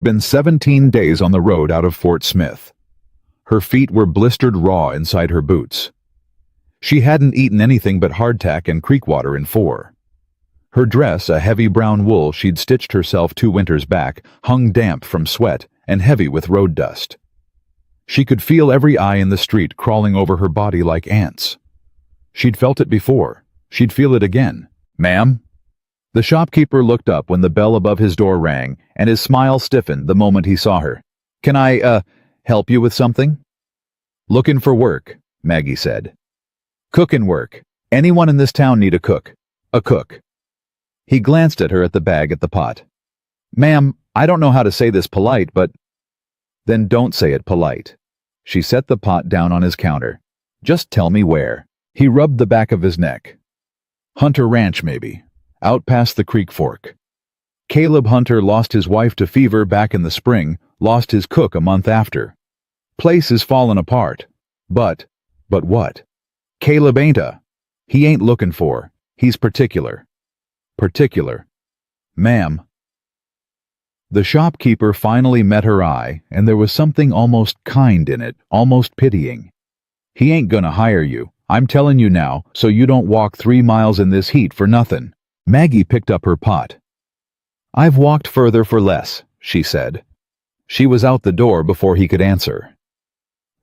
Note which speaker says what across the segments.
Speaker 1: Been 17 days on the road out of Fort Smith. Her feet were blistered raw inside her boots. She hadn't eaten anything but hardtack and creek water in 4. Her dress, a heavy brown wool she'd stitched herself 2 winters back, hung damp from sweat and heavy with road dust. She could feel every eye in the street crawling over her body like ants. She'd felt it before. She'd feel it again. "Ma'am?" The shopkeeper looked up when the bell above his door rang, and his smile stiffened the moment he saw her. "Can I, help you with something?" "Looking for work," Maggie said. "Cookin' work. Anyone in this town need a cook. A cook." He glanced at her at the bag at the pot. "Ma'am, I don't know how to say this polite, but—" "Then don't say it polite." She set the pot down on his counter. "Just tell me where." He rubbed the back of his neck. "Hunter Ranch, maybe. Out past the creek fork. Caleb Hunter lost his wife to fever back in the spring, lost his cook a month after. Place is fallen apart. But what? Caleb he ain't looking for. He's particular. Particular. Ma'am." The shopkeeper finally met her eye, and there was something almost kind in it, almost pitying. "He ain't gonna hire you. I'm telling you now, so you don't walk 3 miles in this heat for nothing." Maggie picked up her pot. "I've walked further for less," she said. She was out the door before he could answer.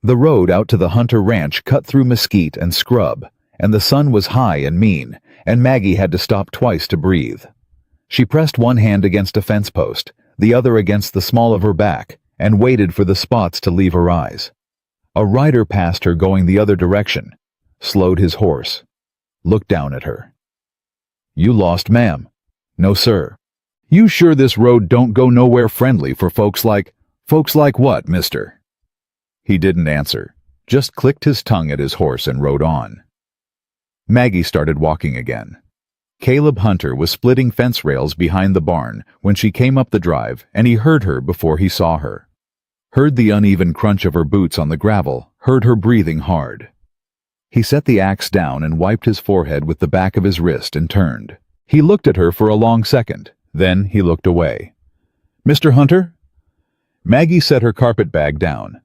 Speaker 1: The road out to the Hunter Ranch cut through mesquite and scrub, and the sun was high and mean, and Maggie had to stop twice to breathe. She pressed one hand against a fence post, the other against the small of her back, and waited for the spots to leave her eyes. A rider passed her going the other direction, slowed his horse, looked down at her. "You lost, ma'am." "No, sir." "You sure this road don't go nowhere friendly for folks like—" "Folks like what, mister?" He didn't answer, just clicked his tongue at his horse and rode on. Maggie started walking again. Caleb Hunter was splitting fence rails behind the barn when she came up the drive, and he heard her before he saw her. Heard the uneven crunch of her boots on the gravel, heard her breathing hard. He set the axe down and wiped his forehead with the back of his wrist and turned. He looked at her for a long second, then he looked away. "Mr. Hunter?" Maggie set her carpet bag down.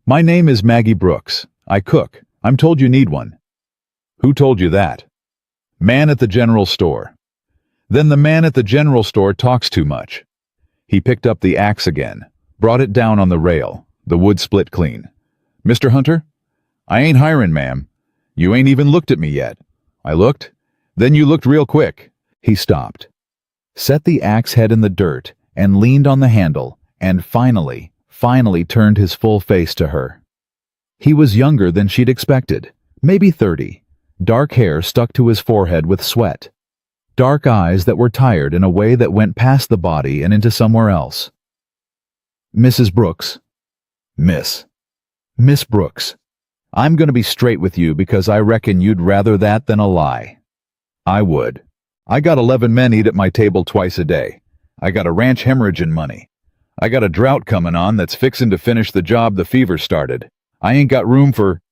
Speaker 1: "My name is Maggie Brooks. I cook. I'm told you need one." "Who told you that?" "Man at the general store." "Then the man at the general store talks too much." He picked up the axe again, brought it down on the rail. The wood split clean. "Mr. Hunter?" "I ain't hiring, ma'am. You ain't even looked at me yet." "I looked? Then you looked real quick." He stopped, set the axe head in the dirt, and leaned on the handle, and finally turned his full face to her. He was younger than she'd expected, maybe 30. Dark hair stuck to his forehead with sweat. Dark eyes that were tired in a way that went past the body and into somewhere else. "Mrs. Brooks." "Miss Brooks. I'm going to be straight with you because I reckon you'd rather that than a lie." "I would. I got 11 men eat at my table twice a day. I got a ranch hemorrhaging money. I got a drought coming on that's fixin' to finish the job the fever started. I ain't got room for—"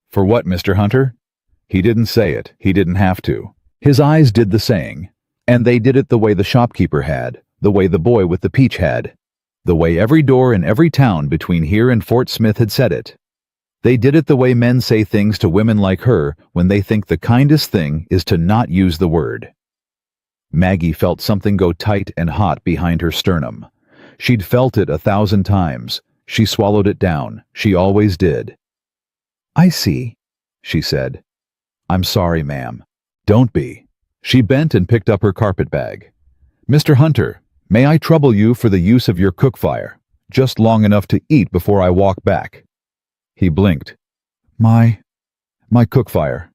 Speaker 1: "For what, Mr. Hunter?" He didn't say it. He didn't have to. His eyes did the saying, and they did it the way the shopkeeper had, the way the boy with the peach had, the way every door in every town between here and Fort Smith had said it. They did it the way men say things to women like her when they think the kindest thing is to not use the word. Maggie felt something go tight and hot behind her sternum. She'd felt it 1,000 times. She swallowed it down. She always did. "I see," she said. "I'm sorry, ma'am." "Don't be." She bent and picked up her carpet bag. "Mr. Hunter, may I trouble you for the use of your cook fire, just long enough to eat before I walk back?" He blinked. My cook fire.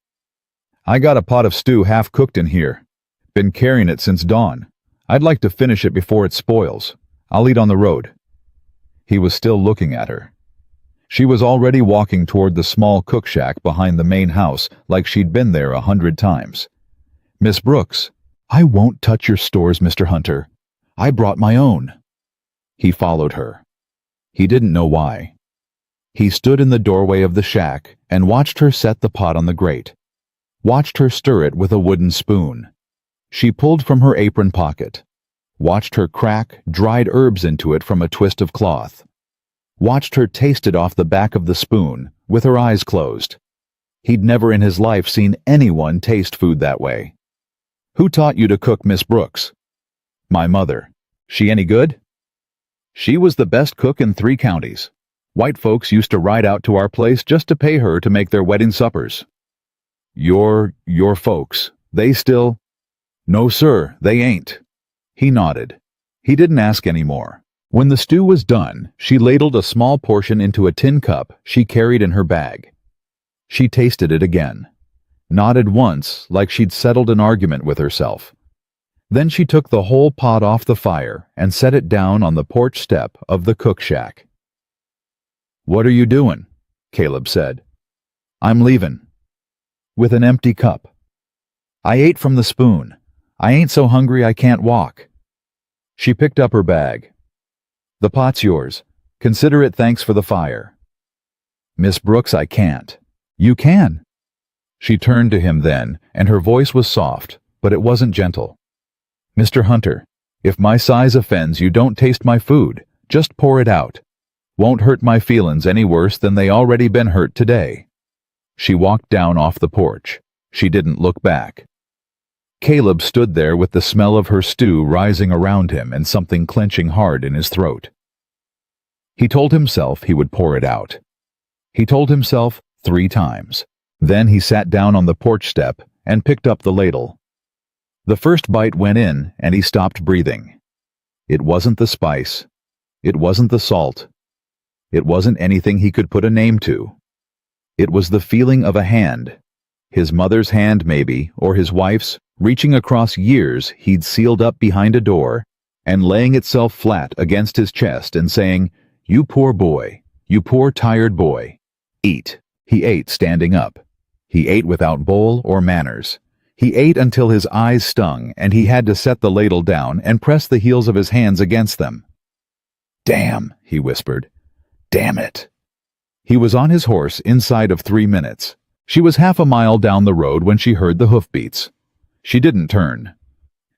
Speaker 1: I got a pot of stew half cooked in here. Been carrying it since dawn. I'd like to finish it before it spoils. I'll eat on the road." He was still looking at her. She was already walking toward the small cook shack behind the main house like she'd been there 100 times. "Miss Brooks, I won't touch your stores, Mr. Hunter. I brought my own." He followed her. He didn't know why. He stood in the doorway of the shack and watched her set the pot on the grate. Watched her stir it with a wooden spoon. She pulled from her apron pocket. watched her crack dried herbs into it from a twist of cloth, watched her taste it off the back of the spoon with her eyes closed. He'd never in his life seen anyone taste food that way. "Who taught you to cook, Miss Brooks?" "My mother." "She any good?" "She was the best cook in 3 counties. White folks used to ride out to our place just to pay her to make their wedding suppers." Your folks, they still—" "No, sir, they ain't." He nodded. He didn't ask any more. When the stew was done, she ladled a small portion into a tin cup she carried in her bag. She tasted it again, nodded once like she'd settled an argument with herself. Then she took the whole pot off the fire and set it down on the porch step of the cook shack. "What are you doing?" Caleb said. "I'm leaving." With an empty cup. "I ate from the spoon. I ain't so hungry I can't walk." She picked up her bag. "The pot's yours. Consider it thanks for the fire." "Miss Brooks, I can't." "You can." She turned to him then, and her voice was soft, but it wasn't gentle. "Mr. Hunter, if my size offends you, don't taste my food. Just pour it out. Won't hurt my feelings any worse than they already been hurt today." She walked down off the porch. She didn't look back. Caleb stood there with the smell of her stew rising around him and something clenching hard in his throat. He told himself he would pour it out. He told himself 3 times. Then he sat down on the porch step and picked up the ladle. The first bite went in and he stopped breathing. It wasn't the spice. It wasn't the salt. It wasn't anything he could put a name to. It was the feeling of a hand. His mother's hand maybe, or his wife's, reaching across years he'd sealed up behind a door and laying itself flat against his chest and saying, "You poor boy, you poor tired boy. Eat." He ate standing up. He ate without bowl or manners. He ate until his eyes stung and he had to set the ladle down and press the heels of his hands against them. "Damn," he whispered. "Damn it." He was on his horse inside of 3 minutes. She was half a mile down the road when she heard the hoofbeats. She didn't turn.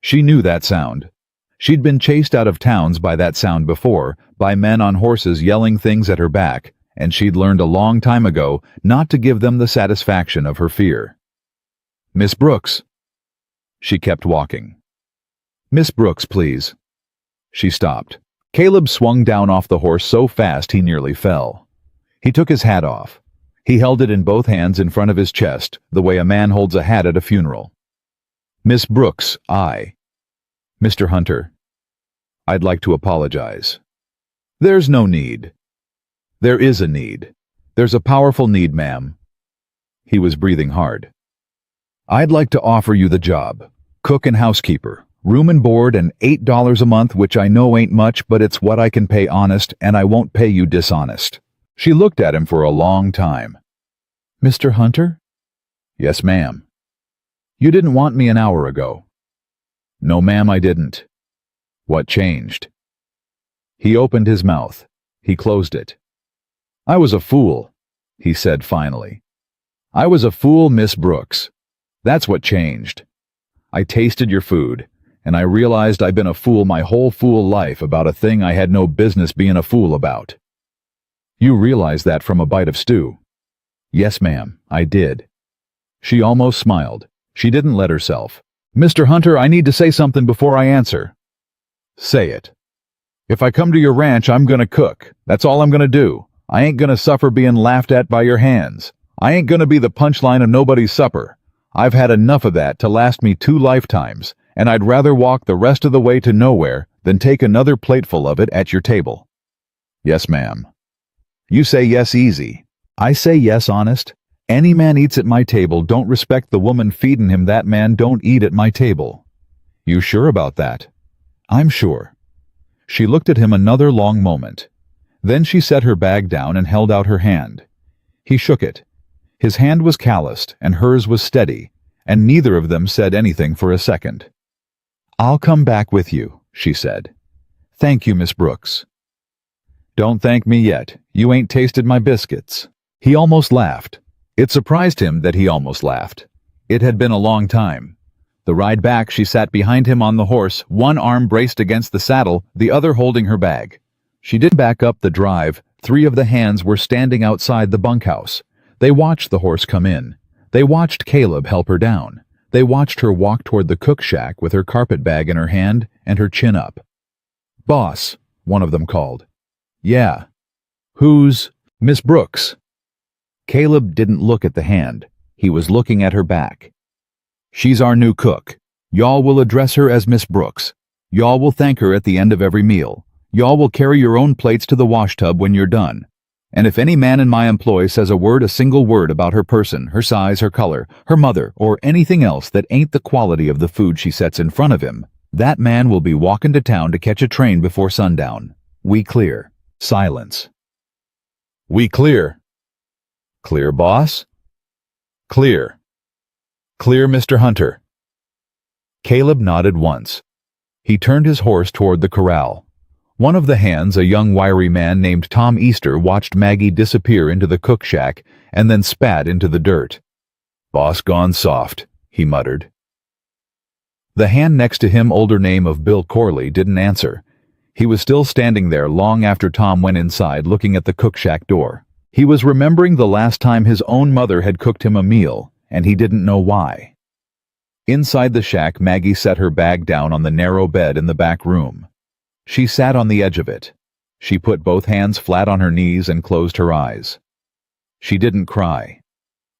Speaker 1: She knew that sound. She'd been chased out of towns by that sound before, by men on horses yelling things at her back, and she'd learned a long time ago not to give them the satisfaction of her fear. "Miss Brooks." She kept walking. "Miss Brooks, please." She stopped. Caleb swung down off the horse so fast he nearly fell. He took his hat off. He held it in both hands in front of his chest, the way a man holds a hat at a funeral. "Miss Brooks, Mr. Hunter, I'd like to apologize." "There's no need." "There is a need. There's a powerful need, ma'am." He was breathing hard. "I'd like to offer you the job. Cook and housekeeper. Room and board and $8 a month, which I know ain't much, but it's what I can pay honest, and I won't pay you dishonest." She looked at him for a long time. "Mr. Hunter?" "Yes, ma'am." "You didn't want me an hour ago." "No, ma'am, I didn't." "What changed?" He opened his mouth. He closed it. "I was a fool," he said finally. "I was a fool, Miss Brooks. That's what changed. I tasted your food, and I realized I've been a fool my whole fool life about a thing I had no business being a fool about." "You realize that from a bite of stew?" "Yes, ma'am, I did." She almost smiled. She didn't let herself. "Mr. Hunter, I need to say something before I answer." "Say it." "If I come to your ranch, I'm gonna cook. That's all I'm gonna do. I ain't gonna suffer being laughed at by your hands. I ain't gonna be the punchline of nobody's supper. I've had enough of that to last me 2 lifetimes, and I'd rather walk the rest of the way to nowhere than take another plateful of it at your table." "Yes, ma'am." "You say yes easy. I say yes honest. Any man eats at my table don't respect the woman feeding him. That man don't eat at my table." "You sure about that?" "I'm sure." She looked at him another long moment. Then she set her bag down and held out her hand. He shook it. His hand was calloused and hers was steady, and neither of them said anything for a second. "I'll come back with you," she said. "Thank you, Miss Brooks." "Don't thank me yet. You ain't tasted my biscuits." He almost laughed. It surprised him that he almost laughed. It had been a long time. The ride back, she sat behind him on the horse, one arm braced against the saddle, the other holding her bag. She didn't back up the drive. 3 of the hands were standing outside the bunkhouse. They watched the horse come in. They watched Caleb help her down. They watched her walk toward the cook shack with her carpet bag in her hand and her chin up. "Boss," one of them called. "Yeah." "Who's Miss Brooks?" Caleb didn't look at the hand. He was looking at her back. "She's our new cook. Y'all will address her as Miss Brooks. Y'all will thank her at the end of every meal. Y'all will carry your own plates to the washtub when you're done. And if any man in my employ says a single word about her person, her size, her color, her mother, or anything else that ain't the quality of the food she sets in front of him, that man will be walking to town to catch a train before sundown. We clear." Silence. "We clear." "Clear, boss?" "Clear." "Clear, Mr. Hunter." Caleb nodded once. He turned his horse toward the corral. One of the hands, a young wiry man named Tom Easter, watched Maggie disappear into the cook shack and then spat into the dirt. "Boss gone soft," he muttered. The hand next to him, older name of Bill Corley, didn't answer. He was still standing there long after Tom went inside, looking at the cook shack door. He was remembering the last time his own mother had cooked him a meal, and he didn't know why. Inside the shack, Maggie set her bag down on the narrow bed in the back room. She sat on the edge of it. She put both hands flat on her knees and closed her eyes. She didn't cry.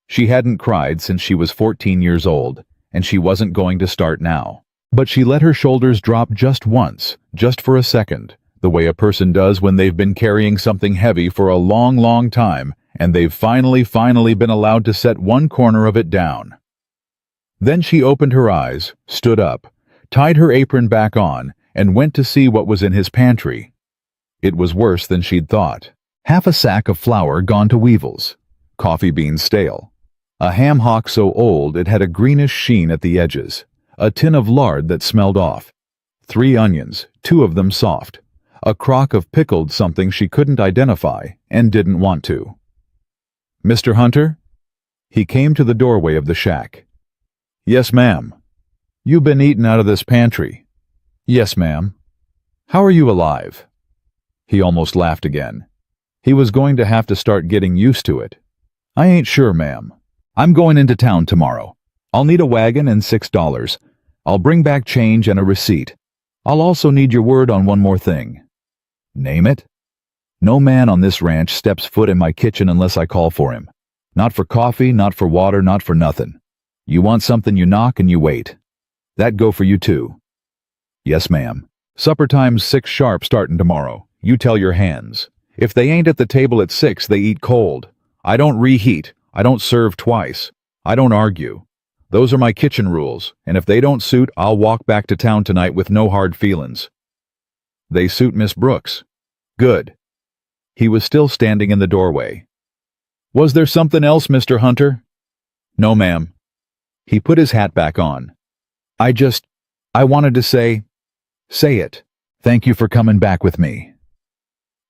Speaker 1: She hadn't cried since she was 14 years old, and she wasn't going to start now. But she let her shoulders drop just once, just for a second, the way a person does when they've been carrying something heavy for a long, long time, and they've finally been allowed to set one corner of it down. Then she opened her eyes, stood up, tied her apron back on, and went to see what was in his pantry. It was worse than she'd thought. Half a sack of flour gone to weevils, coffee beans stale, a ham hock so old it had a greenish sheen at the edges, a tin of lard that smelled off, 3 onions, 2 of them soft, a crock of pickled something she couldn't identify and didn't want to. "Mr. Hunter?" He came to the doorway of the shack. "Yes, ma'am." "You been eating out of this pantry?" "Yes, ma'am." "How are you alive?" He almost laughed again. He was going to have to start getting used to it. "I ain't sure, ma'am. I'm going into town tomorrow. I'll need a wagon and $6. I'll bring back change and a receipt. I'll also need your word on one more thing." "Name it." "No man on this ranch steps foot in my kitchen unless I call for him. Not for coffee, not for water, not for nothing. You want something, you knock and you wait. That go for you too." "Yes, ma'am. Supper time's 6 sharp starting tomorrow. You tell your hands. If they ain't at the table at 6, they eat cold. I don't reheat. I don't serve twice. I don't argue. Those are my kitchen rules, and if they don't suit, I'll walk back to town tonight with no hard feelings." "They suit Miss Brooks." "Good." He was still standing in the doorway. "Was there something else, Mr. Hunter?" "No, ma'am." He put his hat back on. I wanted to say it. Thank you for coming back with me."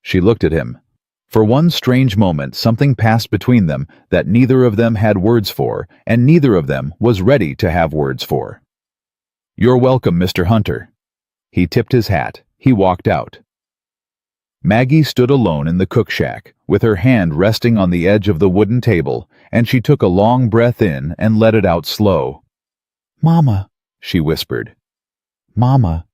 Speaker 1: She looked at him. For one strange moment, something passed between them that neither of them had words for, and neither of them was ready to have words for. "You're welcome, Mr. Hunter." He tipped his hat. He walked out. Maggie stood alone in the cook shack, with her hand resting on the edge of the wooden table, and she took a long breath in and let it out slow. "Mama," she whispered. "Mama,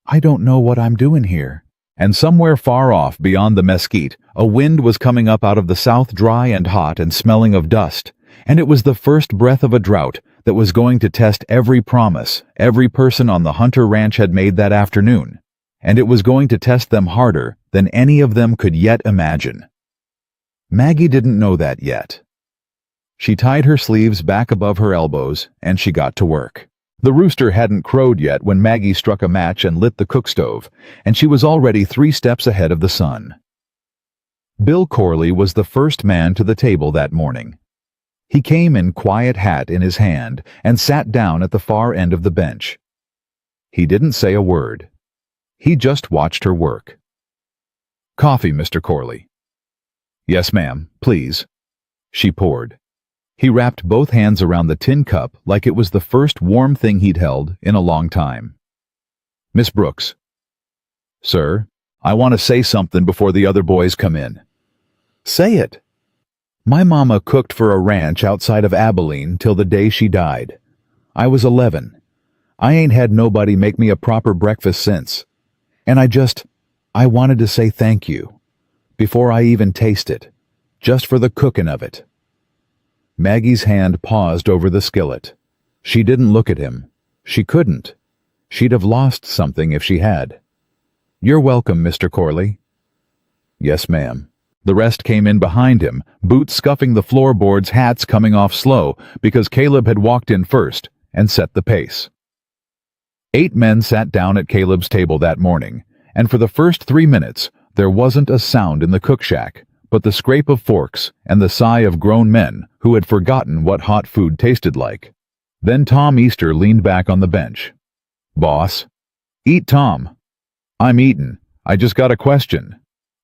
Speaker 1: I don't know what I'm doing here." And somewhere far off beyond the mesquite, a wind was coming up out of the south, dry and hot and smelling of dust, and it was the first breath of a drought that was going to test every promise every person on the Hunter Ranch had made that afternoon, and it was going to test them harder than any of them could yet imagine. Maggie didn't know that yet. She tied her sleeves back above her elbows, and she got to work. The rooster hadn't crowed yet when Maggie struck a match and lit the cook stove, and she was already 3 steps ahead of the sun. Bill Corley was the first man to the table that morning. He came in quiet hat in his hand and sat down at the far end of the bench. He didn't say a word. He just watched her work. "Coffee, Mr. Corley." "Yes, ma'am, please." She poured. He wrapped both hands around the tin cup like it was the first warm thing he'd held in a long time. Miss Brooks. Sir, I want to say something before the other boys come in. Say it. My mama cooked for a ranch outside of Abilene till the day she died. I was 11. I ain't had nobody make me a proper breakfast since. And I wanted to say thank you, before I even taste it, just for the cooking of it. Maggie's hand paused over the skillet. She didn't look at him. She couldn't. She'd have lost something if she had. You're welcome, Mr. Corley. Yes, ma'am. The rest came in behind him, boots scuffing the floorboards, hats coming off slow, because Caleb had walked in first and set the pace. 8 men sat down at Caleb's table that morning, and for the first 3 minutes there wasn't a sound in the cook shack but the scrape of forks and the sigh of grown men who had forgotten what hot food tasted like. Then Tom Easter leaned back on the bench. Boss. Eat, Tom. I'm eatin'. I just got a question.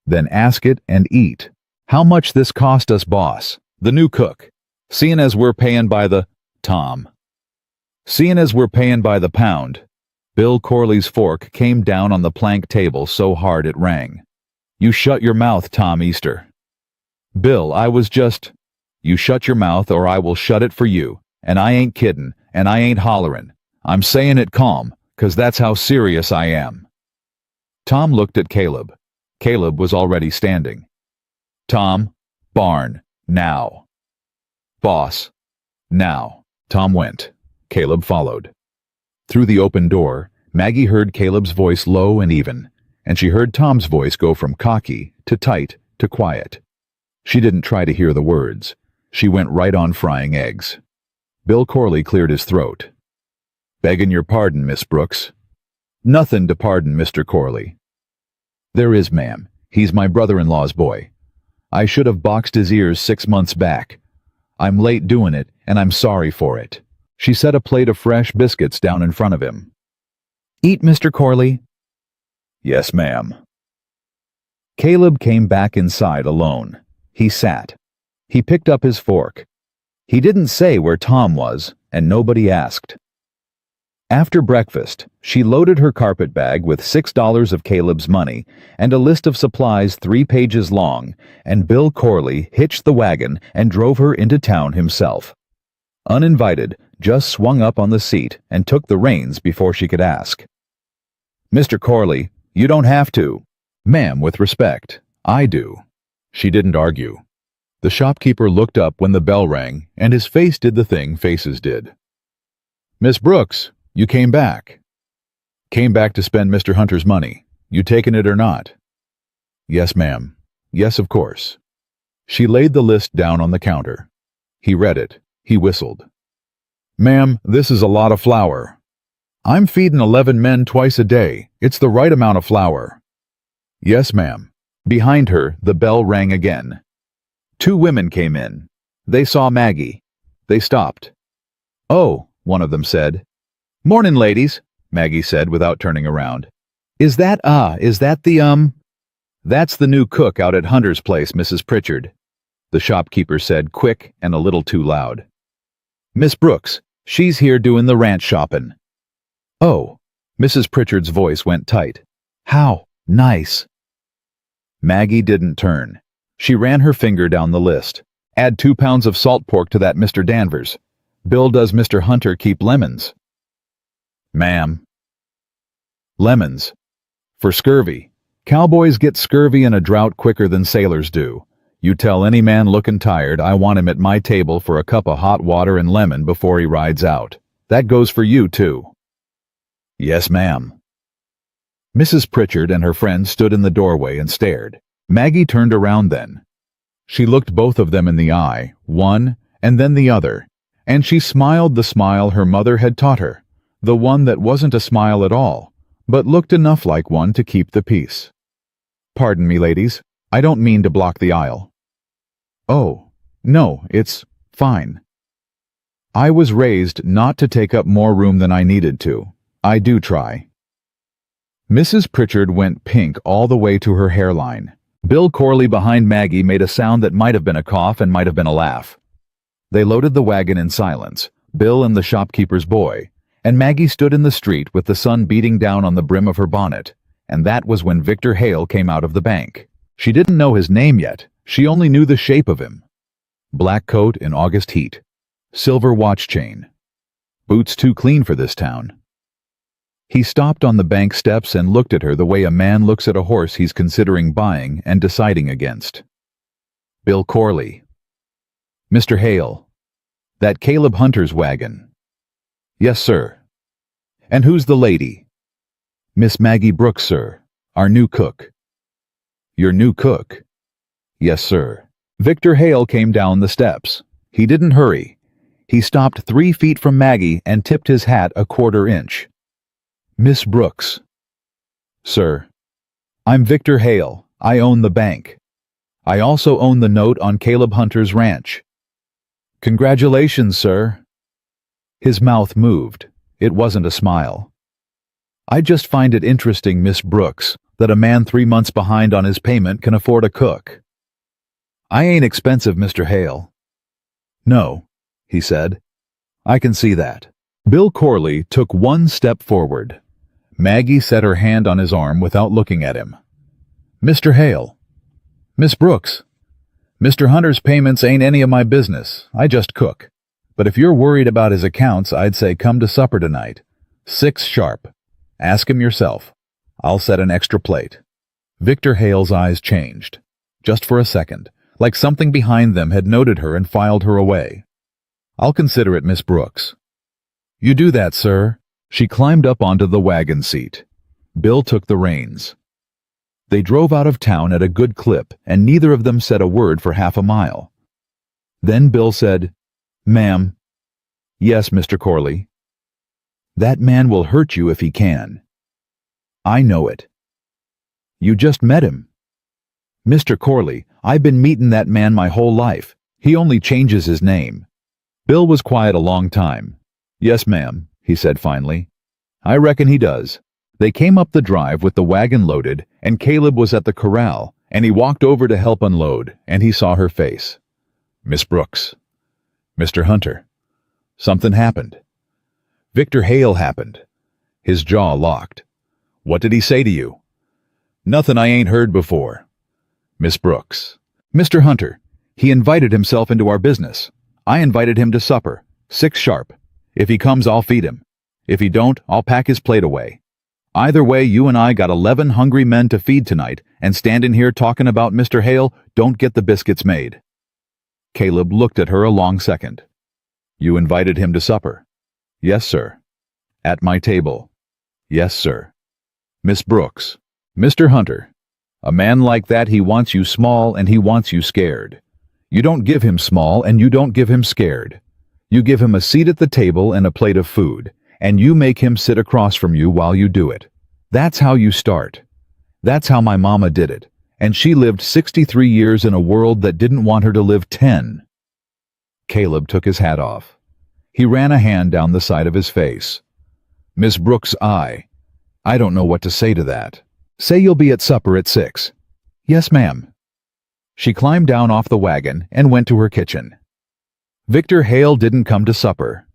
Speaker 1: Then ask it and eat. How much this cost us, boss? The new cook. Seein' as we're payin' by the... Tom. Seein' as we're payin' by the pound. Bill Corley's fork came down on the plank table so hard it rang. You shut your mouth, Tom Easter. Bill, I was just... You shut your mouth or I will shut it for you, and I ain't kiddin', and I ain't hollerin'. I'm sayin' it calm, 'cause that's how serious I am. Tom looked at Caleb. Caleb was already standing. Tom, barn, now. Boss, now. Tom went. Caleb followed. Through the open door, Maggie heard Caleb's voice low and even, and she heard Tom's voice go from cocky to tight to quiet. She didn't try to hear the words. She went right on frying eggs. Bill Corley cleared his throat. Beggin' your pardon, Miss Brooks. Nothin' to pardon, Mr. Corley. There is, ma'am. He's my brother-in-law's boy. I should have boxed his ears 6 months back. I'm late doin' it, and I'm sorry for it. She set a plate of fresh biscuits down in front of him. Eat, Mr. Corley. Yes, ma'am. Caleb came back inside alone. He sat. He picked up his fork. He didn't say where Tom was, and nobody asked. After breakfast, she loaded her carpet bag with $6 of Caleb's money and a list of supplies 3 pages long, and Bill Corley hitched the wagon and drove her into town himself. Uninvited, just swung up on the seat and took the reins before she could ask. Mr. Corley, you don't have to. Ma'am, with respect, I do. She didn't argue. The shopkeeper looked up when the bell rang, and his face did the thing faces did. Miss Brooks, you came back. Came back to spend Mr. Hunter's money. You taken it or not? Yes, ma'am. Yes, of course. She laid the list down on the counter. He read it. He whistled. Ma'am, this is a lot of flour. I'm feedin' 11 men twice a day. It's the right amount of flour. Yes, ma'am. Behind her, the bell rang again. 2 women came in. They saw Maggie. They stopped. Oh, one of them said. Mornin', ladies, Maggie said without turning around. Is that the, That's the new cook out at Hunter's place, Mrs. Pritchard, the shopkeeper said, quick and a little too loud. Miss Brooks, she's here doing the ranch shopping. Oh, Mrs. Pritchard's voice went tight. How nice. Maggie didn't turn. She ran her finger down the list. Add 2 pounds of salt pork to that, Mr. Danvers. Bill, does Mr. Hunter keep lemons? Ma'am. Lemons. For scurvy. Cowboys get scurvy in a drought quicker than sailors do. You tell any man looking tired I want him at my table for a cup of hot water and lemon before he rides out. That goes for you, too. Yes, ma'am. Mrs. Pritchard and her friend stood in the doorway and stared. Maggie turned around then. She looked both of them in the eye, one and then the other, and she smiled the smile her mother had taught her, the one that wasn't a smile at all, but looked enough like one to keep the peace. Pardon me, ladies. I don't mean to block the aisle. Oh, no, it's fine. I was raised not to take up more room than I needed to. I do try. Mrs. Pritchard went pink all the way to her hairline. Bill Corley behind Maggie made a sound that might have been a cough and might have been a laugh. They loaded the wagon in silence, Bill and the shopkeeper's boy, and Maggie stood in the street with the sun beating down on the brim of her bonnet, and that was when Victor Hale came out of the bank. She didn't know his name yet, she only knew the shape of him. Black coat in August heat, silver watch chain, boots too clean for this town. He stopped on the bank steps and looked at her the way a man looks at a horse he's considering buying and deciding against. Bill Corley. Mr. Hale. That Caleb Hunter's wagon. Yes, sir. And who's the lady? Miss Maggie Brooks, sir. Our new cook. Your new cook? Yes, sir. Victor Hale came down the steps. He didn't hurry. He stopped 3 feet from Maggie and tipped his hat a 1/4 inch. Miss Brooks. Sir. I'm Victor Hale. I own the bank. I also own the note on Caleb Hunter's ranch. Congratulations, sir. His mouth moved. It wasn't a smile. I just find it interesting, Miss Brooks, that a man 3 months behind on his payment can afford a cook. I ain't expensive, Mr. Hale. No, he said. I can see that. Bill Corley took 1 step forward. Maggie set her hand on his arm without looking at him. Mr. Hale. Miss Brooks. Mr. Hunter's payments ain't any of my business. I just cook. But if you're worried about his accounts, I'd say come to supper tonight. 6 sharp. Ask him yourself. I'll set an extra plate. Victor Hale's eyes changed. Just for a second, like something behind them had noted her and filed her away. I'll consider it, Miss Brooks. You do that, sir. She climbed up onto the wagon seat. Bill took the reins. They drove out of town at a good clip, and neither of them said a word for half a mile. Then Bill said, Ma'am. Yes, Mr. Corley. That man will hurt you if he can. I know it. You just met him. Mr. Corley, I've been meeting that man my whole life. He only changes his name. Bill was quiet a long time. Yes, ma'am, he said finally. I reckon he does. They came up the drive with the wagon loaded, and Caleb was at the corral, and he walked over to help unload, and he saw her face. Miss Brooks. Mr. Hunter. Something happened. Victor Hale happened. His jaw locked. What did he say to you? Nothing I ain't heard before. Miss Brooks. Mr. Hunter. He invited himself into our business. I invited him to supper. 6 sharp. If he comes, I'll feed him. If he don't, I'll pack his plate away. Either way, you and I got 11 hungry men to feed tonight, and standing here talking about Mr. Hale don't get the biscuits made. Caleb looked at her a long second. You invited him to supper? Yes, sir. At my table? Yes, sir. Miss Brooks. Mr. Hunter. A man like that, he wants you small and he wants you scared. You don't give him small and you don't give him scared. You give him a seat at the table and a plate of food, and you make him sit across from you while you do it. That's how you start. That's how my mama did it, and she lived 63 years in a world that didn't want her to live 10. Caleb took his hat off. He ran a hand down the side of his face. Miss Brooks, I don't know what to say to that. Say you'll be at supper at 6. Yes, ma'am. She climbed down off the wagon and went to her kitchen. Victor Hale didn't come to supper.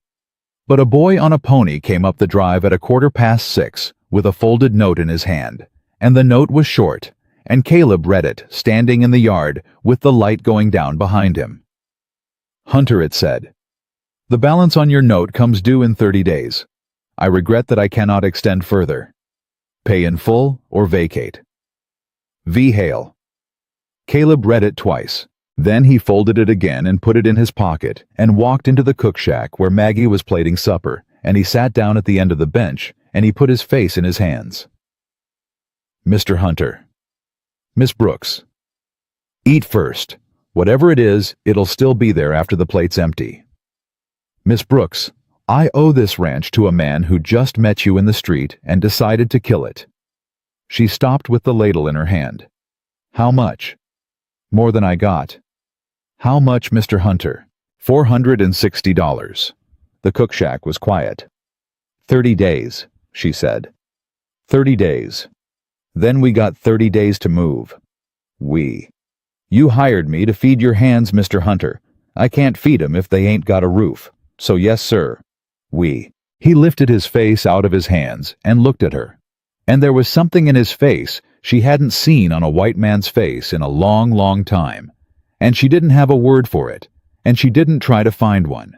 Speaker 1: But a boy on a pony came up the drive at 6:15 with a folded note in his hand, and the note was short, and Caleb read it, standing in the yard with the light going down behind him. Hunter, it said. The balance on your note comes due in 30 days. I regret that I cannot extend further. Pay in full or vacate. V. Hale. Caleb read it twice. Then he folded it again and put it in his pocket and walked into the cook shack where Maggie was plating supper, and he sat down at the end of the bench and he put his face in his hands. Mr. Hunter. Miss Brooks. Eat first. Whatever it is, it'll still be there after the plate's empty. Miss Brooks, I owe this ranch to a man who just met you in the street and decided to kill it. She stopped with the ladle in her hand. How much? More than I got. How much, Mr. Hunter? $460. The cook shack was quiet. 30 days, she said. 30 days. Then we got 30 days to move. We. You hired me to feed your hands, Mr. Hunter. I can't feed 'em if they ain't got a roof. So yes, sir. He lifted his face out of his hands and looked at her. And there was something in his face she hadn't seen on a white man's face in a long, long time. And she didn't have a word for it, and she didn't try to find one.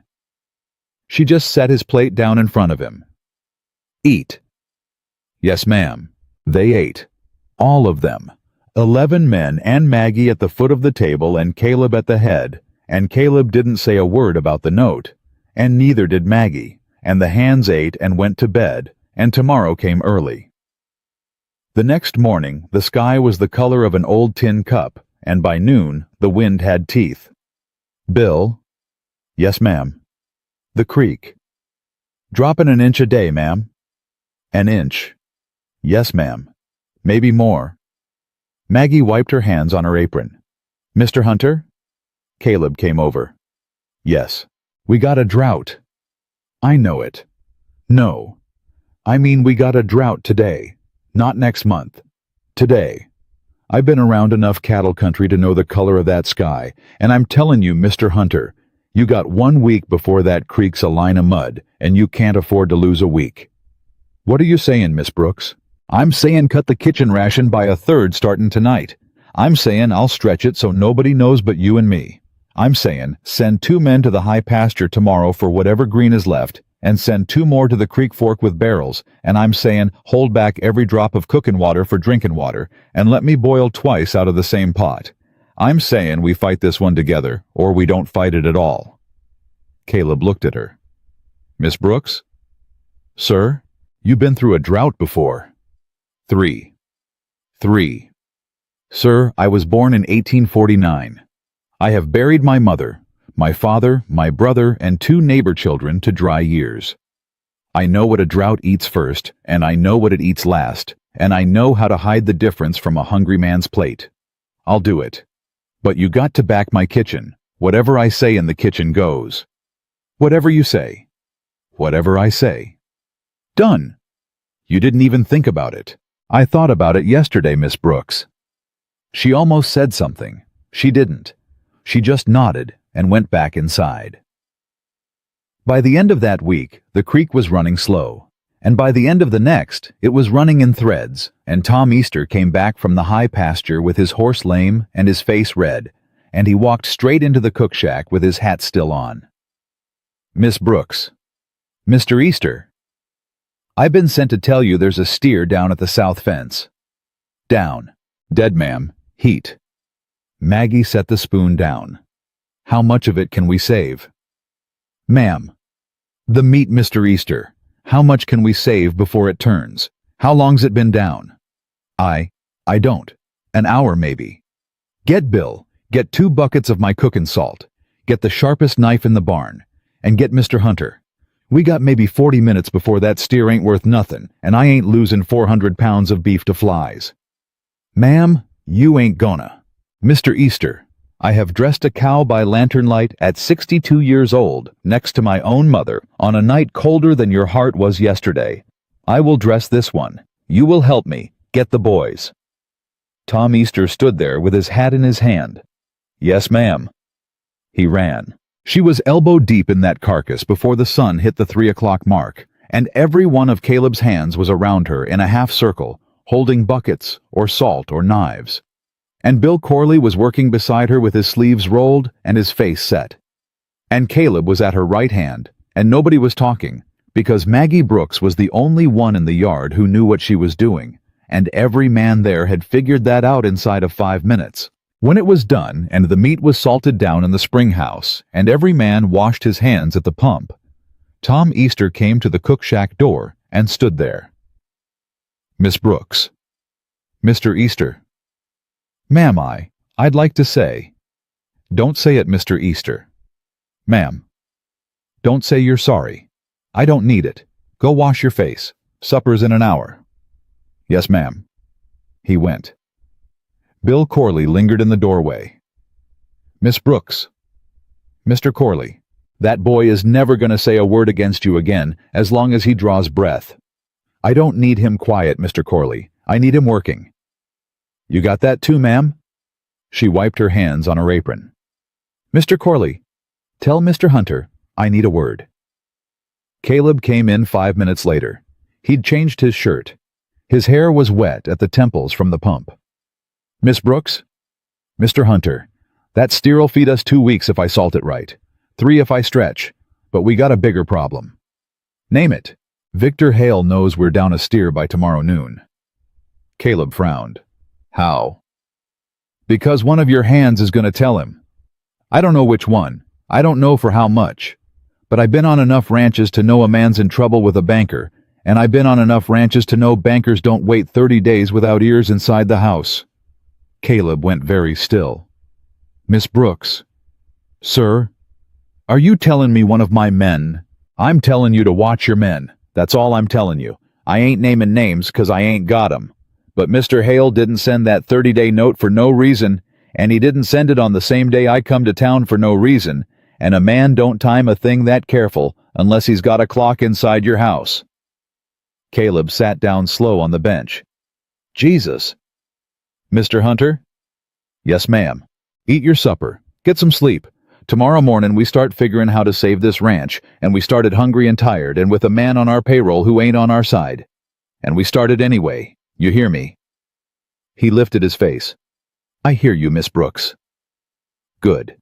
Speaker 1: She just set his plate down in front of him. Eat. Yes, ma'am. They ate. All of them. 11 men and Maggie at the foot of the table and Caleb at the head, and Caleb didn't say a word about the note, and neither did Maggie, and the hands ate and went to bed, and tomorrow came early. The next morning, the sky was the color of an old tin cup, and by noon, the wind had teeth. Bill? Yes, ma'am. The creek. Dropping an inch a day, ma'am. An inch. Yes, ma'am. Maybe more. Maggie wiped her hands on her apron. Mr. Hunter? Caleb came over. Yes. We got a drought. I know it. No. I mean we got a drought today. Not next month. Today. I've been around enough cattle country to know the color of that sky, and I'm telling you, Mr. Hunter, you got 1 week before that creek's a line of mud, and you can't afford to lose a week. What are you saying, Miss Brooks? I'm saying cut the kitchen ration by a third starting tonight. I'm saying I'll stretch it so nobody knows but you and me. I'm saying send 2 men to the high pasture tomorrow for whatever green is left, and send 2 more to the creek fork with barrels, and I'm saying hold back every drop of cooking water for drinking water, and let me boil twice out of the same pot. I'm saying we fight this one together, or we don't fight it at all. Caleb looked at her. Miss Brooks? Sir, you've been through a drought before. 3. Sir, I was born in 1849. I have buried my mother, my father, my brother, and 2 neighbor children to dry years. I know what a drought eats first, and I know what it eats last, and I know how to hide the difference from a hungry man's plate. I'll do it. But you got to back my kitchen. Whatever I say in the kitchen goes. Whatever you say. Whatever I say. Done. You didn't even think about it. I thought about it yesterday, Miss Brooks. She almost said something. She didn't. She just nodded and went back inside. By the end of that week, the creek was running slow, and by the end of the next, it was running in threads, and Tom Easter came back from the high pasture with his horse lame and his face red, and he walked straight into the cook shack with his hat still on. Miss Brooks. Mr. Easter. I've been sent to tell you there's a steer down at the south fence. Down. Dead, ma'am. Heat. Maggie set the spoon down. How much of it can we save? Ma'am. The meat, Mr. Easter. How much can we save before it turns? How long's it been down? I don't. An hour, maybe. Get Bill. Get 2 buckets of my cooking salt. Get the sharpest knife in the barn. And get Mr. Hunter. We got maybe 40 minutes before that steer ain't worth nothing, and I ain't losing 400 pounds of beef to flies. Ma'am, you ain't gonna. Mr. Easter, I have dressed a cow by lantern light at 62 years old, next to my own mother, on a night colder than your heart was yesterday. I will dress this one. You will help me. Get the boys. Tom Easter stood there with his hat in his hand. Yes, ma'am. He ran. She was elbow deep in that carcass before the sun hit the 3 o'clock mark, and every one of Caleb's hands was around her in a half circle, holding buckets or salt or knives. And Bill Corley was working beside her with his sleeves rolled and his face set. And Caleb was at her right hand, and nobody was talking, because Maggie Brooks was the only one in the yard who knew what she was doing, and every man there had figured that out inside of 5 minutes. When it was done, and the meat was salted down in the spring house, and every man washed his hands at the pump, Tom Easter came to the cook shack door and stood there. Miss Brooks. Mr. Easter. Ma'am, I'd like to say. Don't say it, Mr. Easter. Ma'am. Don't say you're sorry. I don't need it. Go wash your face. Supper's in an hour. Yes, ma'am. He went. Bill Corley lingered in the doorway. Miss Brooks. Mr. Corley, that boy is never going to say a word against you again as long as he draws breath. I don't need him quiet, Mr. Corley. I need him working. You got that too, ma'am? She wiped her hands on her apron. Mr. Corley, Tell Mr. Hunter, I need a word. Caleb came in 5 minutes later. He'd changed his shirt. His hair was wet at the temples from the pump. Miss Brooks? Mr. Hunter, that steer'll feed us 2 weeks if I salt it right. 3 if I stretch. But we got a bigger problem. Name it. Victor Hale knows we're down a steer by tomorrow noon. Caleb frowned. How? Because one of your hands is going to tell him. I don't know which one. I don't know for how much. But I've been on enough ranches to know a man's in trouble with a banker, and I've been on enough ranches to know bankers don't wait 30 days without ears inside the house. Caleb went very still. Miss Brooks. Sir? Are you telling me one of my men? I'm telling you to watch your men. That's all I'm telling you. I ain't naming names 'cause I ain't got 'em. But Mr. Hale didn't send that 30-day note for no reason, and he didn't send it on the same day I come to town for no reason, and a man don't time a thing that careful unless he's got a clock inside your house. Caleb sat down slow on the bench. Jesus. Mr. Hunter? Yes, ma'am. Eat your supper. Get some sleep. Tomorrow morning we start figuring how to save this ranch, and we started hungry and tired and with a man on our payroll who ain't on our side. And we started anyway. You hear me? He lifted his face. I hear you, Miss Brooks. Good.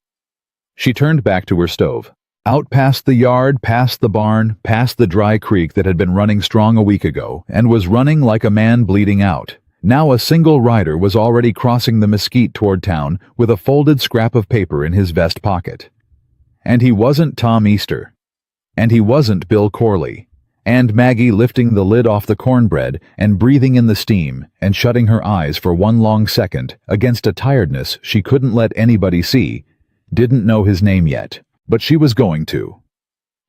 Speaker 1: She turned back to her stove. Out past the yard, past the barn, past the dry creek that had been running strong a week ago and was running like a man bleeding out. Now a single rider was already crossing the mesquite toward town with a folded scrap of paper in his vest pocket. And he wasn't Tom Easter. And he wasn't Bill Corley. And Maggie, lifting the lid off the cornbread and breathing in the steam and shutting her eyes for one long second against a tiredness she couldn't let anybody see, didn't know his name yet, but she was going to.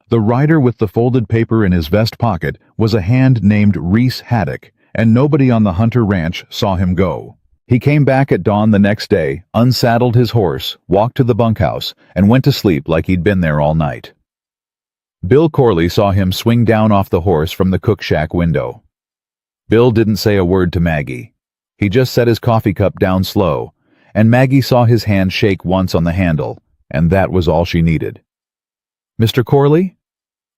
Speaker 1: The rider with the folded paper in his vest pocket was a hand named Reese Haddock, and nobody on the Hunter Ranch saw him go. He came back at dawn the next day, unsaddled his horse, walked to the bunkhouse, and went to sleep like he'd been there all night. Bill Corley saw him swing down off the horse from the cook shack window. Bill didn't say a word to Maggie. He just set his coffee cup down slow, and Maggie saw his hand shake once on the handle, and that was all she needed. Mr. Corley?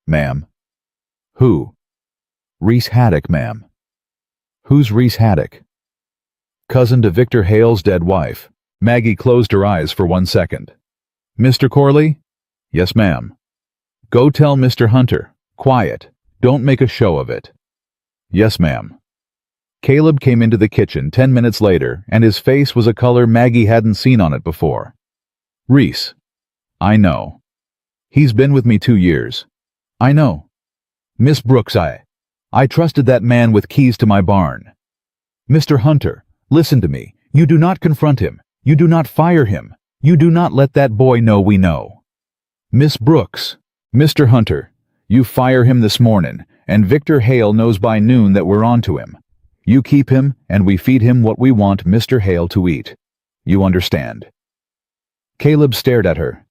Speaker 1: Ma'am. Who? Reese Haddock, ma'am. Who's Reese Haddock? Cousin to Victor Hale's dead wife. Maggie closed her eyes for 1 second. Mr. Corley? Yes, ma'am. Go tell Mr. Hunter. Quiet. Don't make a show of it. Yes, ma'am. Caleb came into the kitchen 10 minutes later, and his face was a color Maggie hadn't seen on it before. Reese. I know. He's been with me 2 years. I know. Miss Brooks, I trusted that man with keys to my barn. Mr. Hunter, listen to me. You do not confront him. You do not fire him. You do not let that boy know we know. Miss Brooks. Mr. Hunter, you fire him this morning, and Victor Hale knows by noon that we're on to him. You keep him, and we feed him what we want Mr. Hale to eat. You understand? Caleb stared at her.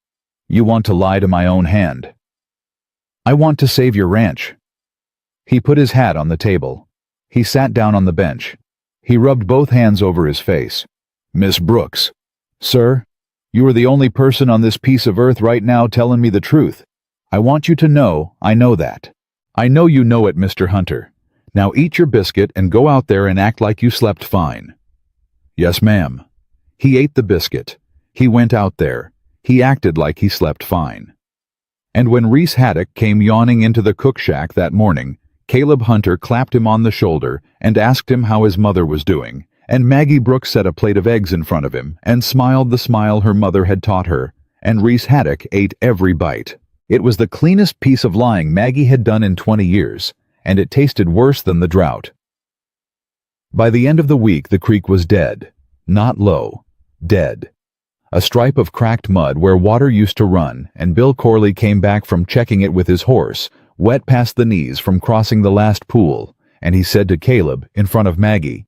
Speaker 1: You want to lie to my own hand. I want to save your ranch. He put his hat on the table. He sat down on the bench. He rubbed both hands over his face. Miss Brooks. Sir, you are the only person on this piece of earth right now telling me the truth. I want you to know I know that. I know you know it, Mr. Hunter. Now eat your biscuit and go out there and act like you slept fine. Yes, ma'am. He ate the biscuit. He went out there. He acted like he slept fine. And when Reese Haddock came yawning into the cook shack that morning, Caleb Hunter clapped him on the shoulder and asked him how his mother was doing, and Maggie Brooks set a plate of eggs in front of him and smiled the smile her mother had taught her, and Reese Haddock ate every bite. It was the cleanest piece of lying Maggie had done in 20 years, and it tasted worse than the drought. By the end of the week, the creek was dead. Not low. Dead. A stripe of cracked mud where water used to run, and Bill Corley came back from checking it with his horse, wet past the knees from crossing the last pool, and he said to Caleb, in front of Maggie,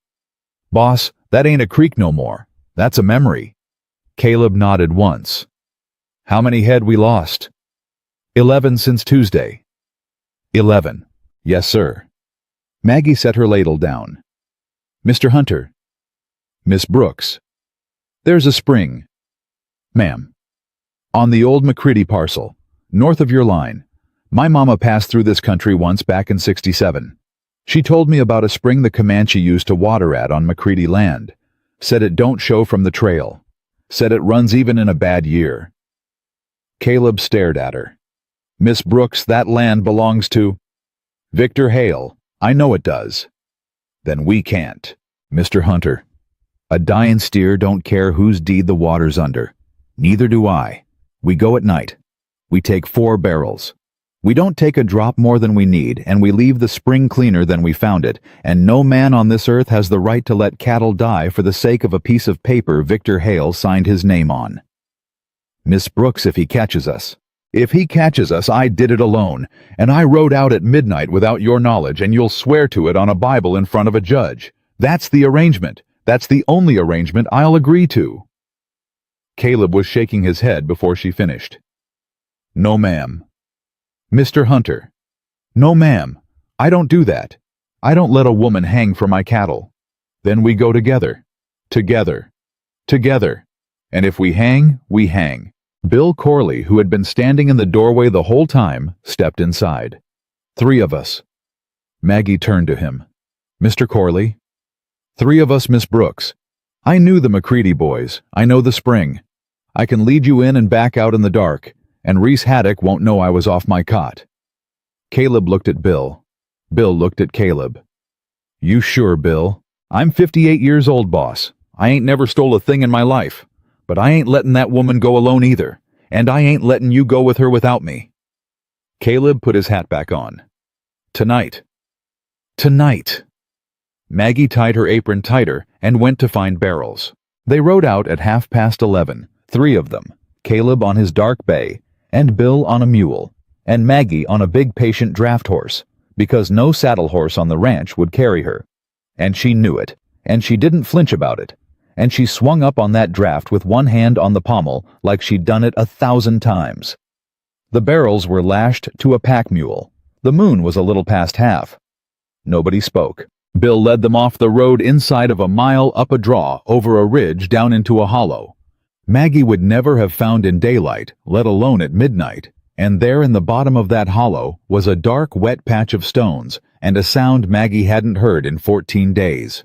Speaker 1: Boss, that ain't a creek no more. That's a memory. Caleb nodded once. How many head we lost? 11 since Tuesday. 11. Yes, sir. Maggie set her ladle down. Mr. Hunter. Miss Brooks. There's a spring. Ma'am. On the old McCready parcel, north of your line. My mama passed through this country once back in '67. She told me about a spring the Comanche used to water at on McCready land. Said it don't show from the trail. Said it runs even in a bad year. Caleb stared at her. Miss Brooks, that land belongs to Victor Hale. I know it does. Then we can't. Mr. Hunter, a dying steer don't care whose deed the water's under. Neither do I. We go at night. We take 4 barrels. We don't take a drop more than we need, and we leave the spring cleaner than we found it, and no man on this earth has the right to let cattle die for the sake of a piece of paper Victor Hale signed his name on. Miss Brooks, if he catches us. If he catches us, I did it alone, and I rode out at midnight without your knowledge, and you'll swear to it on a Bible in front of a judge. That's the arrangement. That's the only arrangement I'll agree to. Caleb was shaking his head before she finished. No, ma'am. Mr. Hunter. No, ma'am. I don't do that. I don't let a woman hang for my cattle. Then we go together. Together. Together. And if we hang, we hang. Bill Corley, who had been standing in the doorway the whole time, stepped inside. 3 of us. Maggie turned to him. Mr. Corley? 3 of us, Miss Brooks. I knew the McCready boys. I know the spring. I can lead you in and back out in the dark, and Reese Haddock won't know I was off my cot. Caleb looked at Bill. Bill looked at Caleb. You sure, Bill? I'm 58 years old, boss. I ain't never stole a thing in my life. But I ain't letting that woman go alone either, and I ain't letting you go with her without me. Caleb put his hat back on. Tonight. Tonight. Maggie tied her apron tighter and went to find barrels. They rode out at 11:30, 3 of them, Caleb on his dark bay, and Bill on a mule, and Maggie on a big patient draft horse, because no saddle horse on the ranch would carry her. And she knew it, and she didn't flinch about it, and she swung up on that draft with one hand on the pommel like she'd done it 1,000 times. The barrels were lashed to a pack mule. The moon was a little past half. Nobody spoke. Bill led them off the road inside of a mile up a draw, over a ridge down into a hollow. Maggie would never have found in daylight, let alone at midnight, and there in the bottom of that hollow was a dark, wet patch of stones, and a sound Maggie hadn't heard in 14 days.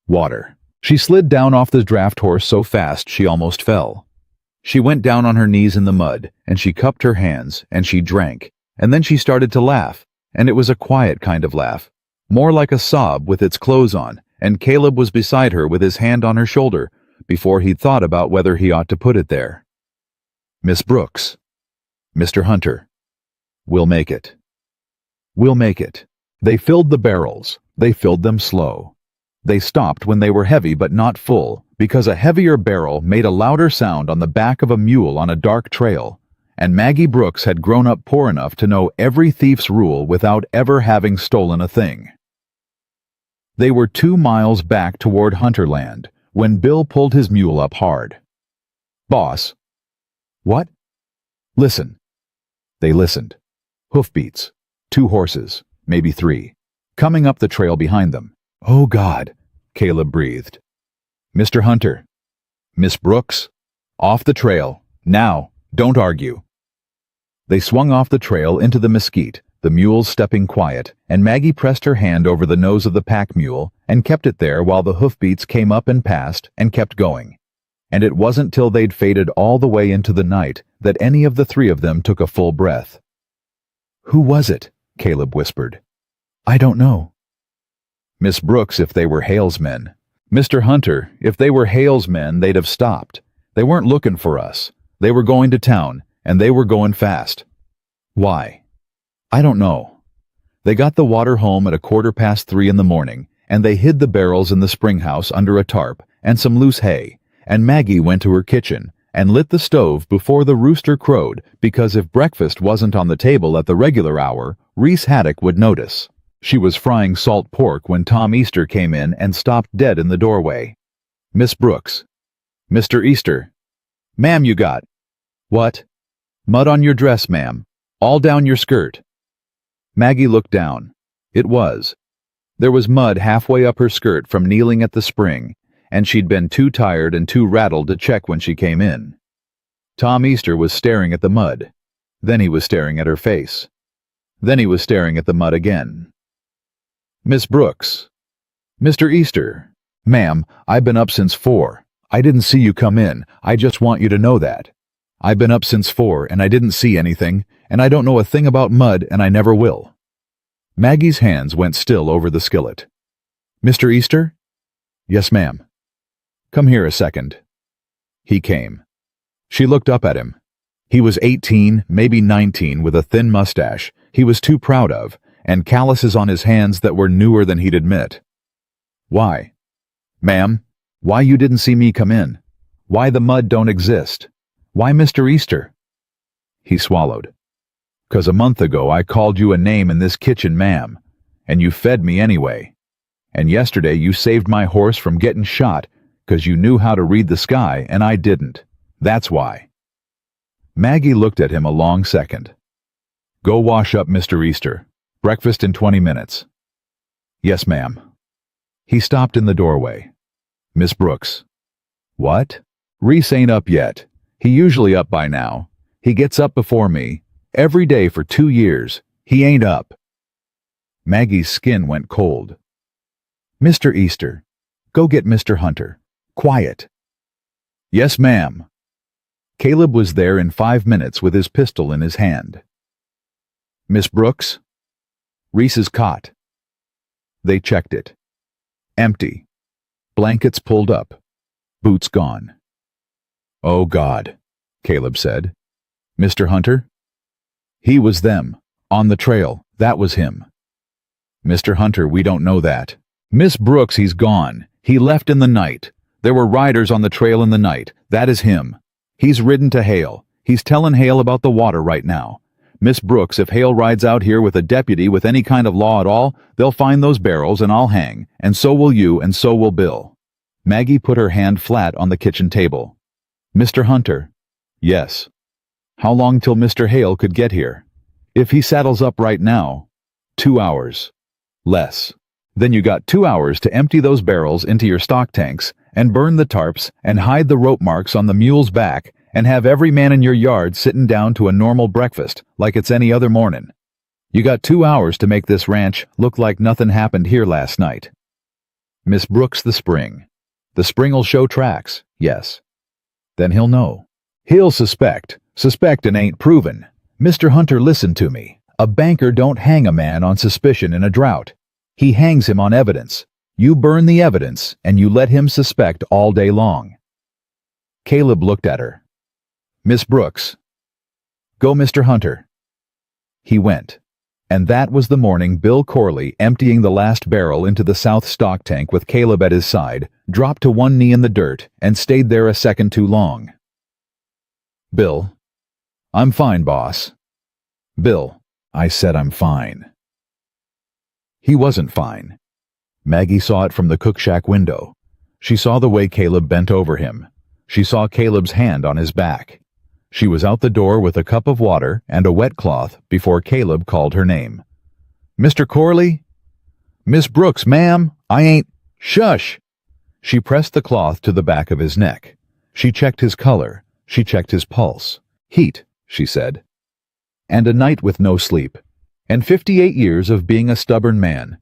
Speaker 1: Water. She slid down off the draft horse so fast she almost fell. She went down on her knees in the mud, and she cupped her hands, and she drank, and then she started to laugh, and it was a quiet kind of laugh. More like a sob with its clothes on, and Caleb was beside her with his hand on her shoulder before he'd thought about whether he ought to put it there. Miss Brooks. Mr. Hunter. We'll make it. We'll make it. They filled the barrels. They filled them slow. They stopped when they were heavy but not full, because a heavier barrel made a louder sound on the back of a mule on a dark trail, and Maggie Brooks had grown up poor enough to know every thief's rule without ever having stolen a thing. They were 2 miles back toward Hunterland when Bill pulled his mule up hard. Boss. What? Listen. They listened. Hoofbeats. 2 horses, maybe 3, coming up the trail behind them. Oh God, Caleb breathed. Mr. Hunter. Miss Brooks. Off the trail. Now, don't argue. They swung off the trail into the mesquite, the mules stepping quiet, and Maggie pressed her hand over the nose of the pack mule and kept it there while the hoofbeats came up and passed and kept going. And it wasn't till they'd faded all the way into the night that any of the 3 of them took a full breath. Who was it? Caleb whispered. I don't know. Miss Brooks, if they were Hale's men. Mr. Hunter, if they were Hale's men, they'd have stopped. They weren't looking for us. They were going to town, and they were going fast. Why? I don't know. They got the water home at 3:15 in the morning, and they hid the barrels in the spring house under a tarp and some loose hay, and Maggie went to her kitchen and lit the stove before the rooster crowed, because if breakfast wasn't on the table at the regular hour, Reese Haddock would notice. She was frying salt pork when Tom Easter came in and stopped dead in the doorway. Miss Brooks. Mr. Easter. Ma'am, you got. What? Mud on your dress, ma'am. All down your skirt. Maggie looked down. It was. There was mud halfway up her skirt from kneeling at the spring, and she'd been too tired and too rattled to check when she came in. Tom Easter was staring at the mud. Then he was staring at her face. Then he was staring at the mud again. Miss Brooks. Mr. Easter. Ma'am, I've been up since 4. I didn't see you come in. I just want you to know that. I've been up since 4 and I didn't see anything, and I don't know a thing about mud and I never will. Maggie's hands went still over the skillet. Mr. Easter? Yes, ma'am. Come here a second. He came. She looked up at him. He was 18, maybe 19, with a thin mustache he was too proud of, and calluses on his hands that were newer than he'd admit. Why? Ma'am, why you didn't see me come in? Why the mud don't exist? Why Mr. Easter? He swallowed. 'Cause a month ago I called you a name in this kitchen, ma'am, and you fed me anyway. And yesterday you saved my horse from getting shot 'cause you knew how to read the sky and I didn't. That's why. Maggie looked at him a long second. Go wash up, Mr. Easter. Breakfast in 20 minutes. Yes, ma'am. He stopped in the doorway. Miss Brooks. What? Reese ain't up yet. He usually up by now. He gets up before me. Every day for 2 years. He ain't up. Maggie's skin went cold. Mr. Easter, go get Mr. Hunter. Quiet. Yes, ma'am. Caleb was there in 5 minutes with his pistol in his hand. Miss Brooks? Reese's cot. They checked it. Empty. Blankets pulled up. Boots gone. Oh, God, Caleb said. Mr. Hunter? He was them. On the trail. That was him. Mr. Hunter, we don't know that. Miss Brooks, he's gone. He left in the night. There were riders on the trail in the night. That is him. He's ridden to Hale. He's telling Hale about the water right now. Miss Brooks, if Hale rides out here with a deputy with any kind of law at all, they'll find those barrels and I'll hang, and so will you, and so will Bill. Maggie put her hand flat on the kitchen table. Mr. Hunter? Yes. How long till Mr. Hale could get here? If he saddles up right now, 2 hours. Less. Then you got 2 hours to empty those barrels into your stock tanks and burn the tarps and hide the rope marks on the mule's back and have every man in your yard sitting down to a normal breakfast like it's any other morning. You got 2 hours to make this ranch look like nothing happened here last night. Miss Brooks, the spring. The spring'll show tracks, yes. Then he'll know. He'll suspect and ain't proven. Mr. Hunter, listen to me. A banker don't hang a man on suspicion in a drought. He hangs him on evidence. You burn the evidence, and you let him suspect all day long. Caleb looked at her. Miss Brooks. Go, Mr. Hunter. He went. And that was the morning Bill Corley, emptying the last barrel into the south stock tank with Caleb at his side, dropped to one knee in the dirt and stayed there a second too long. Bill. I'm fine, boss. Bill. I said I'm fine. He wasn't fine. Maggie saw it from the cook shack window. She saw the way Caleb bent over him. She saw Caleb's hand on his back. She was out the door with a cup of water and a wet cloth before Caleb called her name. Mr. Corley? Miss Brooks, ma'am, I ain't... Shush! She pressed the cloth to the back of his neck. She checked his color. She checked his pulse. Heat, she said. And a night with no sleep. And 58 years of being a stubborn man.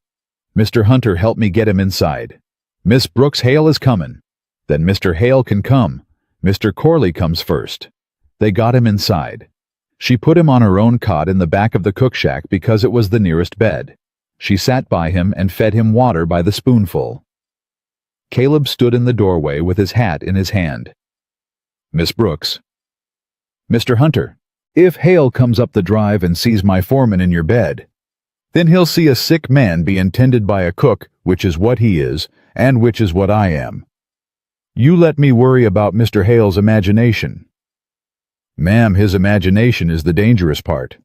Speaker 1: Mr. Hunter, help me get him inside. Miss Brooks, Hale is comin'. Then Mr. Hale can come. Mr. Corley comes first. They got him inside. She put him on her own cot in the back of the cook shack because it was the nearest bed. She sat by him and fed him water by the spoonful. Caleb stood in the doorway with his hat in his hand. Miss Brooks. Mr. Hunter, if Hale comes up the drive and sees my foreman in your bed, then he'll see a sick man being tended by a cook, which is what he is, and which is what I am. You let me worry about Mr. Hale's imagination. Ma'am, his imagination is the dangerous part.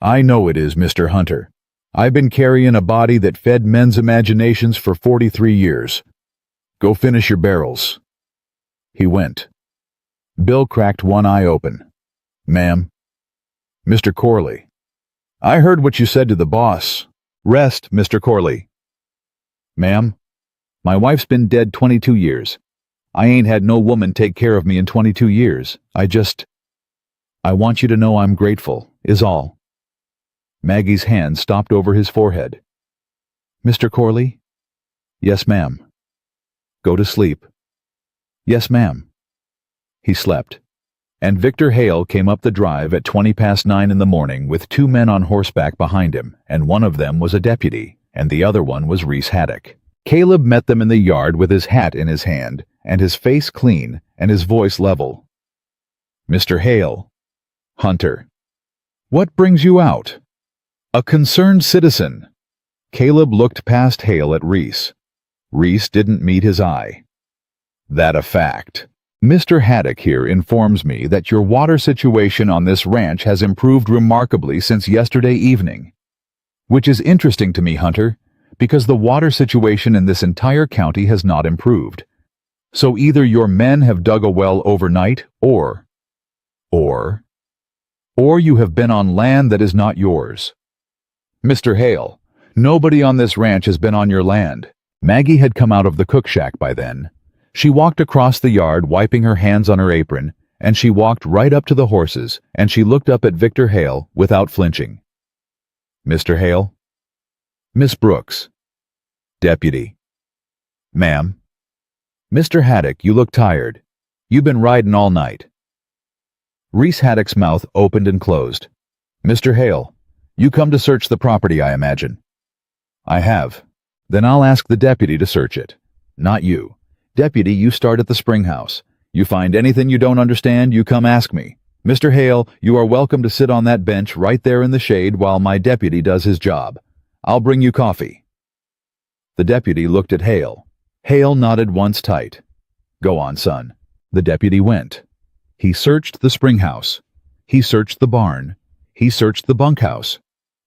Speaker 1: I know it is, Mr. Hunter. I've been carrying a body that fed men's imaginations for 43 years. Go finish your barrels. He went. Bill cracked one eye open. Ma'am. Mr. Corley. I heard what you said to the boss. Rest, Mr. Corley. Ma'am, my wife's been dead 22 years. I ain't had no woman take care of me in 22 years. I want you to know I'm grateful, is all." Maggie's hand stopped over his forehead. "Mr. Corley?" "Yes, ma'am." "Go to sleep." "Yes, ma'am." He slept. And Victor Hale came up the drive at 9:20 in the morning with 2 men on horseback behind him, and one of them was a deputy, and the other one was Reese Haddock. Caleb met them in the yard with his hat in his hand, and his face clean, and his voice level. "Mr. Hale." "Hunter." "What brings you out?" "A concerned citizen." Caleb looked past Hale at Reese. Reese didn't meet his eye. "That a fact. Mr. Haddock here informs me that your water situation on this ranch has improved remarkably since yesterday evening. Which is interesting to me, Hunter, because the water situation in this entire county has not improved. So either your men have dug a well overnight, or you have been on land that is not yours." "Mr. Hale, nobody on this ranch has been on your land." Maggie had come out of the cook shack by then. She walked across the yard, wiping her hands on her apron, and she walked right up to the horses, and she looked up at Victor Hale without flinching. "Mr. Hale?" "Miss Brooks." "Deputy." "Ma'am." "Mr. Haddock, you look tired. You been riding all night." Reese Haddock's mouth opened and closed. "Mr. Hale, you come to search the property, I imagine." "I have." "Then I'll ask the deputy to search it. Not you. Deputy, you start at the spring house. You find anything you don't understand, you come ask me. Mr. Hale, you are welcome to sit on that bench right there in the shade while my deputy does his job. I'll bring you coffee." The deputy looked at Hale. Hale nodded once tight. "Go on, son." The deputy went. He searched the spring house. He searched the barn. He searched the bunkhouse.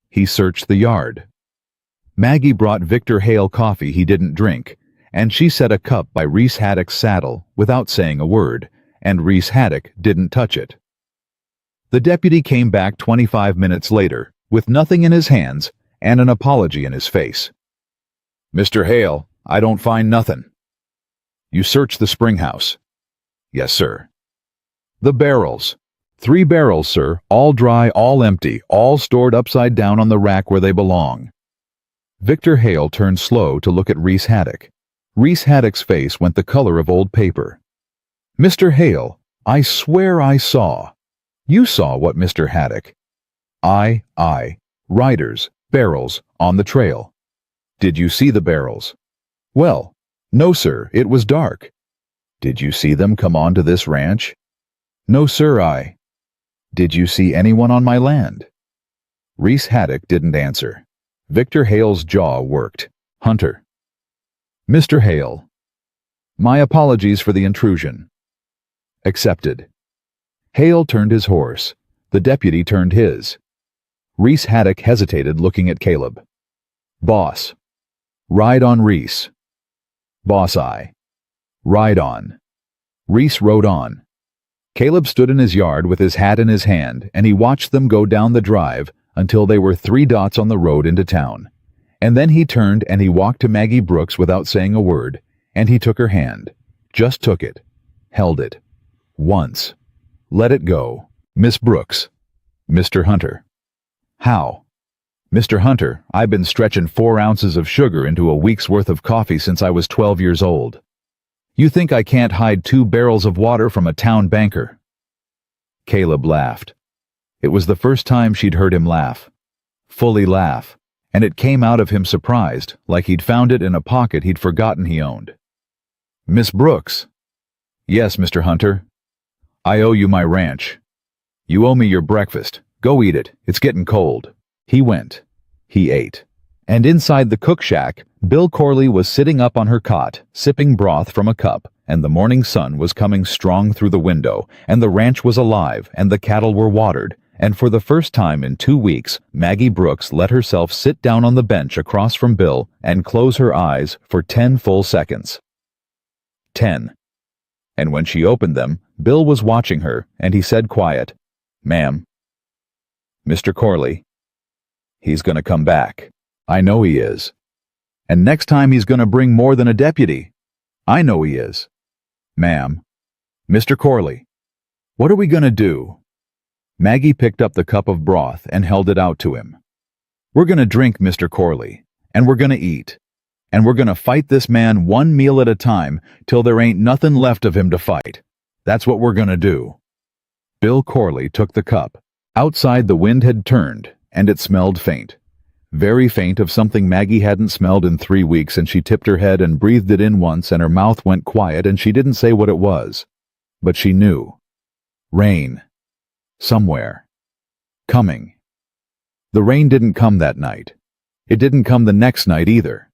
Speaker 1: He searched the yard. Maggie brought Victor Hale coffee he didn't drink, and she set a cup by Reese Haddock's saddle without saying a word, and Reese Haddock didn't touch it. The deputy came back 25 minutes later, with nothing in his hands and an apology in his face. "Mr. Hale, I don't find nothing." "You searched the spring house?" "Yes, sir." "The barrels?" "3 barrels, sir, all dry, all empty, all stored upside down on the rack where they belong." Victor Hale turned slow to look at Reese Haddock. Reese Haddock's face went the color of old paper. "Mr. Hale, I swear I saw." "You saw what, Mr. Haddock?" I, riders, barrels, on the trail." "Did you see the barrels?" "Well, no, sir, it was dark." "Did you see them come on to this ranch?" "No, sir, Did you see anyone on my land?" Reese Haddock didn't answer. Victor Hale's jaw worked. "Hunter." "Mr. Hale." "My apologies for the intrusion." "Accepted." Hale turned his horse. The deputy turned his. Reese Haddock hesitated, looking at Caleb. "Boss." "Ride on, Reese." "Boss, I." "Ride on." Reese rode on. Caleb stood in his yard with his hat in his hand, and he watched them go down the drive until they were 3 dots on the road into town. And then he turned and he walked to Maggie Brooks without saying a word, and he took her hand. Just took it. Held it. Once. Let it go. "Miss Brooks." "Mr. Hunter." "How?" "Mr. Hunter, I've been stretching 4 ounces of sugar into a week's worth of coffee since I was 12 years old. You think I can't hide 2 barrels of water from a town banker?" Caleb laughed. It was the first time she'd heard him laugh. Fully laugh. And it came out of him surprised, like he'd found it in a pocket he'd forgotten he owned. "Miss Brooks." "Yes, Mr. Hunter." "I owe you my ranch." "You owe me your breakfast. Go eat it. It's getting cold." He went. He ate. And inside the cook shack, Bill Corley was sitting up on her cot, sipping broth from a cup, and the morning sun was coming strong through the window, and the ranch was alive, and the cattle were watered, and for the first time in 2 weeks, Maggie Brooks let herself sit down on the bench across from Bill and close her eyes for 10 full seconds. 10. And when she opened them, Bill was watching her, and he said quiet, "Ma'am." "Mr. Corley." "He's gonna come back. I know he is. And next time he's gonna bring more than a deputy. I know he is." Ma'am. Mr. Corley. What are we gonna do? Maggie picked up the cup of broth and held it out to him. We're gonna drink, Mr. Corley, and we're gonna eat. And we're gonna fight this man one meal at a time till there ain't nothing left of him to fight. That's what we're gonna do. Bill Corley took the cup. Outside the wind had turned, and it smelled faint. Very faint, of something Maggie hadn't smelled in 3 weeks, and she tipped her head and breathed it in once, and her mouth went quiet, and she didn't say what it was. But she knew. Rain. Somewhere. Coming. The rain didn't come that night. It didn't come the next night either.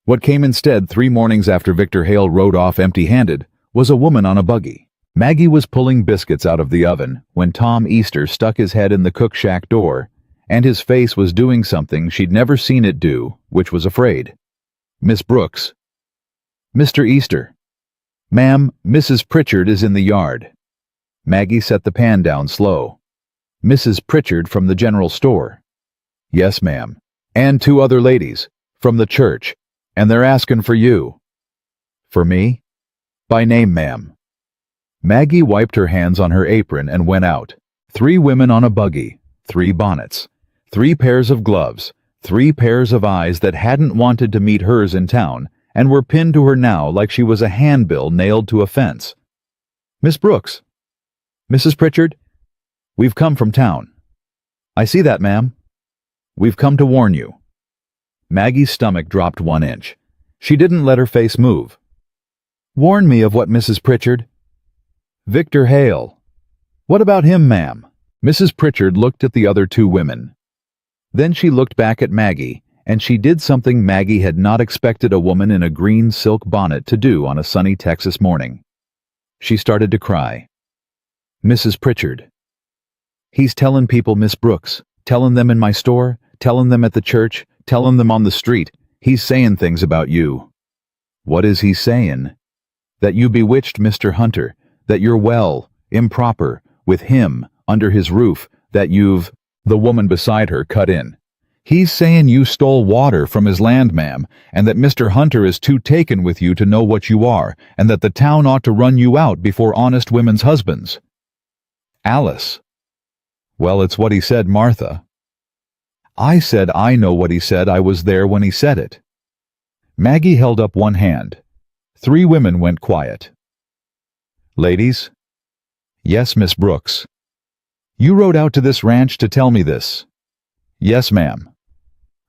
Speaker 1: What came instead, 3 mornings after Victor Hale rode off empty-handed, was a woman on a buggy. Maggie was pulling biscuits out of the oven when Tom Easter stuck his head in the cook shack door, and his face was doing something she'd never seen it do, which was afraid. Miss Brooks. Mr. Easter. Ma'am, Mrs. Pritchard is in the yard. Maggie set the pan down slow. Mrs. Pritchard from the general store. Yes, ma'am. And 2 other ladies. From the church. And they're asking for you. For me? By name, ma'am. Maggie wiped her hands on her apron and went out. 3 women on a buggy. 3 bonnets. 3 pairs of gloves. 3 pairs of eyes that hadn't wanted to meet hers in town and were pinned to her now like she was a handbill nailed to a fence. Miss Brooks. Mrs. Pritchard. We've come from town. I see that, ma'am. We've come to warn you. Maggie's stomach dropped 1 inch. She didn't let her face move. Warn me of what, Mrs. Pritchard? Victor Hale. What about him, ma'am? Mrs. Pritchard looked at the other 2 women. Then she looked back at Maggie, and she did something Maggie had not expected a woman in a green silk bonnet to do on a sunny Texas morning. She started to cry. Mrs. Pritchard. He's telling people, Miss Brooks, telling them in my store, telling them at the church, telling them on the street. He's saying things about you. What is he saying? That you bewitched Mr. Hunter, that you're well, improper, with him, under his roof, that you've... The woman beside her cut in. He's saying you stole water from his land, ma'am, and that Mr. Hunter is too taken with you to know what you are, and that the town ought to run you out before honest women's husbands. Alice. Well, it's what he said, Martha. I said I know what he said. I was there when he said it. Maggie held up 1 hand. 3 women went quiet. Ladies? Yes, Miss Brooks. You rode out to this ranch to tell me this? Yes, ma'am.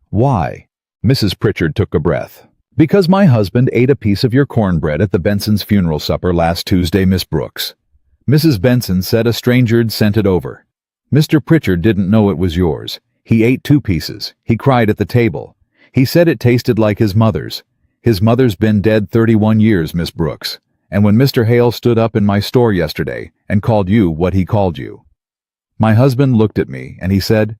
Speaker 1: Why? Mrs. Pritchard took a breath. Because my husband ate a piece of your cornbread at the Benson's funeral supper last Tuesday, Miss Brooks. Mrs. Benson said a stranger'd sent it over. Mr. Pritchard didn't know it was yours. He ate 2 pieces. He cried at the table. He said it tasted like his mother's. His mother's been dead 31 years, Miss Brooks. And when Mr. Hale stood up in my store yesterday and called you what he called you, my husband looked at me and he said,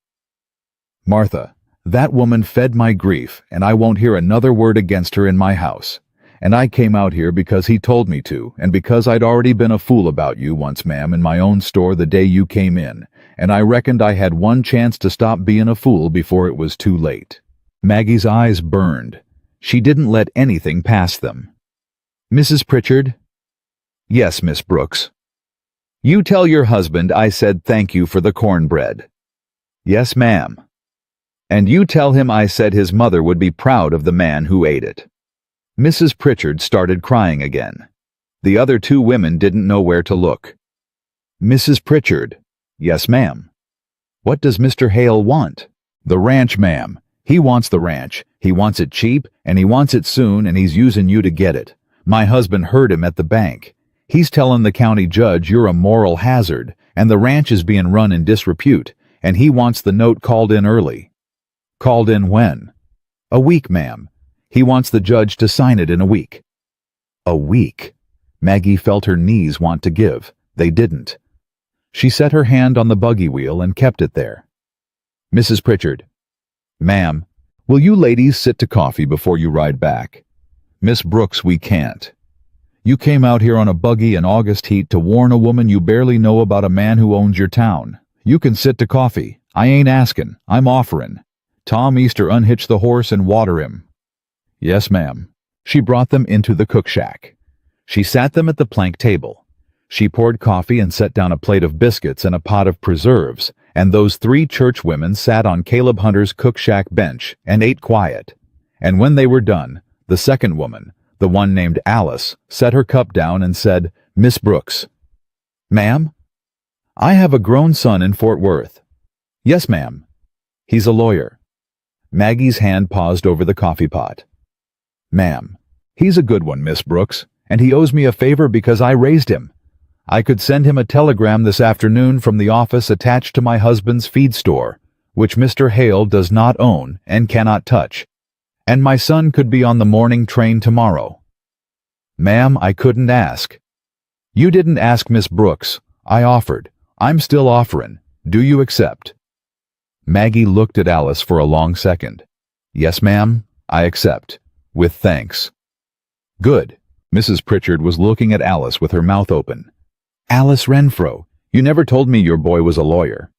Speaker 1: Martha, that woman fed my grief, and I won't hear another word against her in my house. And I came out here because he told me to, and because I'd already been a fool about you once, ma'am, in my own store the day you came in, and I reckoned I had 1 chance to stop being a fool before it was too late. Maggie's eyes burned. She didn't let anything pass them. Mrs. Pritchard? Yes, Miss Brooks. You tell your husband I said thank you for the cornbread. Yes, ma'am. And you tell him I said his mother would be proud of the man who ate it. Mrs. Pritchard started crying again. The other 2 women didn't know where to look. Mrs. Pritchard. Yes, ma'am. What does Mr. Hale want? The ranch, ma'am. He wants the ranch. He wants it cheap, and he wants it soon, and he's using you to get it. My husband heard him at the bank. He's telling the county judge you're a moral hazard, and the ranch is being run in disrepute, and he wants the note called in early. Called in when? A week, ma'am. He wants the judge to sign it in a week. A week? Maggie felt her knees want to give. They didn't. She set her hand on the buggy wheel and kept it there. Mrs. Pritchard. Ma'am, will you ladies sit to coffee before you ride back? Miss Brooks, we can't. You came out here on a buggy in August heat to warn a woman you barely know about a man who owns your town. You can sit to coffee. I ain't asking. I'm offering. Tom Easter unhitch the horse and water him. Yes, ma'am. She brought them into the cook shack. She sat them at the plank table. She poured coffee and set down a plate of biscuits and a pot of preserves, and those 3 church women sat on Caleb Hunter's cook shack bench and ate quiet. And when they were done, the second woman, the one named Alice, set her cup down and said, "Miss Brooks." "Ma'am?" "I have a grown son in Fort Worth." "Yes, ma'am." "He's a lawyer." Maggie's hand paused over the coffee pot. "Ma'am, he's a good one, Miss Brooks, and he owes me a favor because I raised him. I could send him a telegram this afternoon from the office attached to my husband's feed store, which Mr. Hale does not own and cannot touch, and my son could be on the morning train tomorrow." "Ma'am, I couldn't ask." "You didn't ask, Miss Brooks. I offered. I'm still offering. Do you accept?" Maggie looked at Alice for a long second. "Yes, ma'am, I accept. With thanks." "Good." Mrs. Pritchard was looking at Alice with her mouth open. "Alice Renfro, you never told me your boy was a lawyer."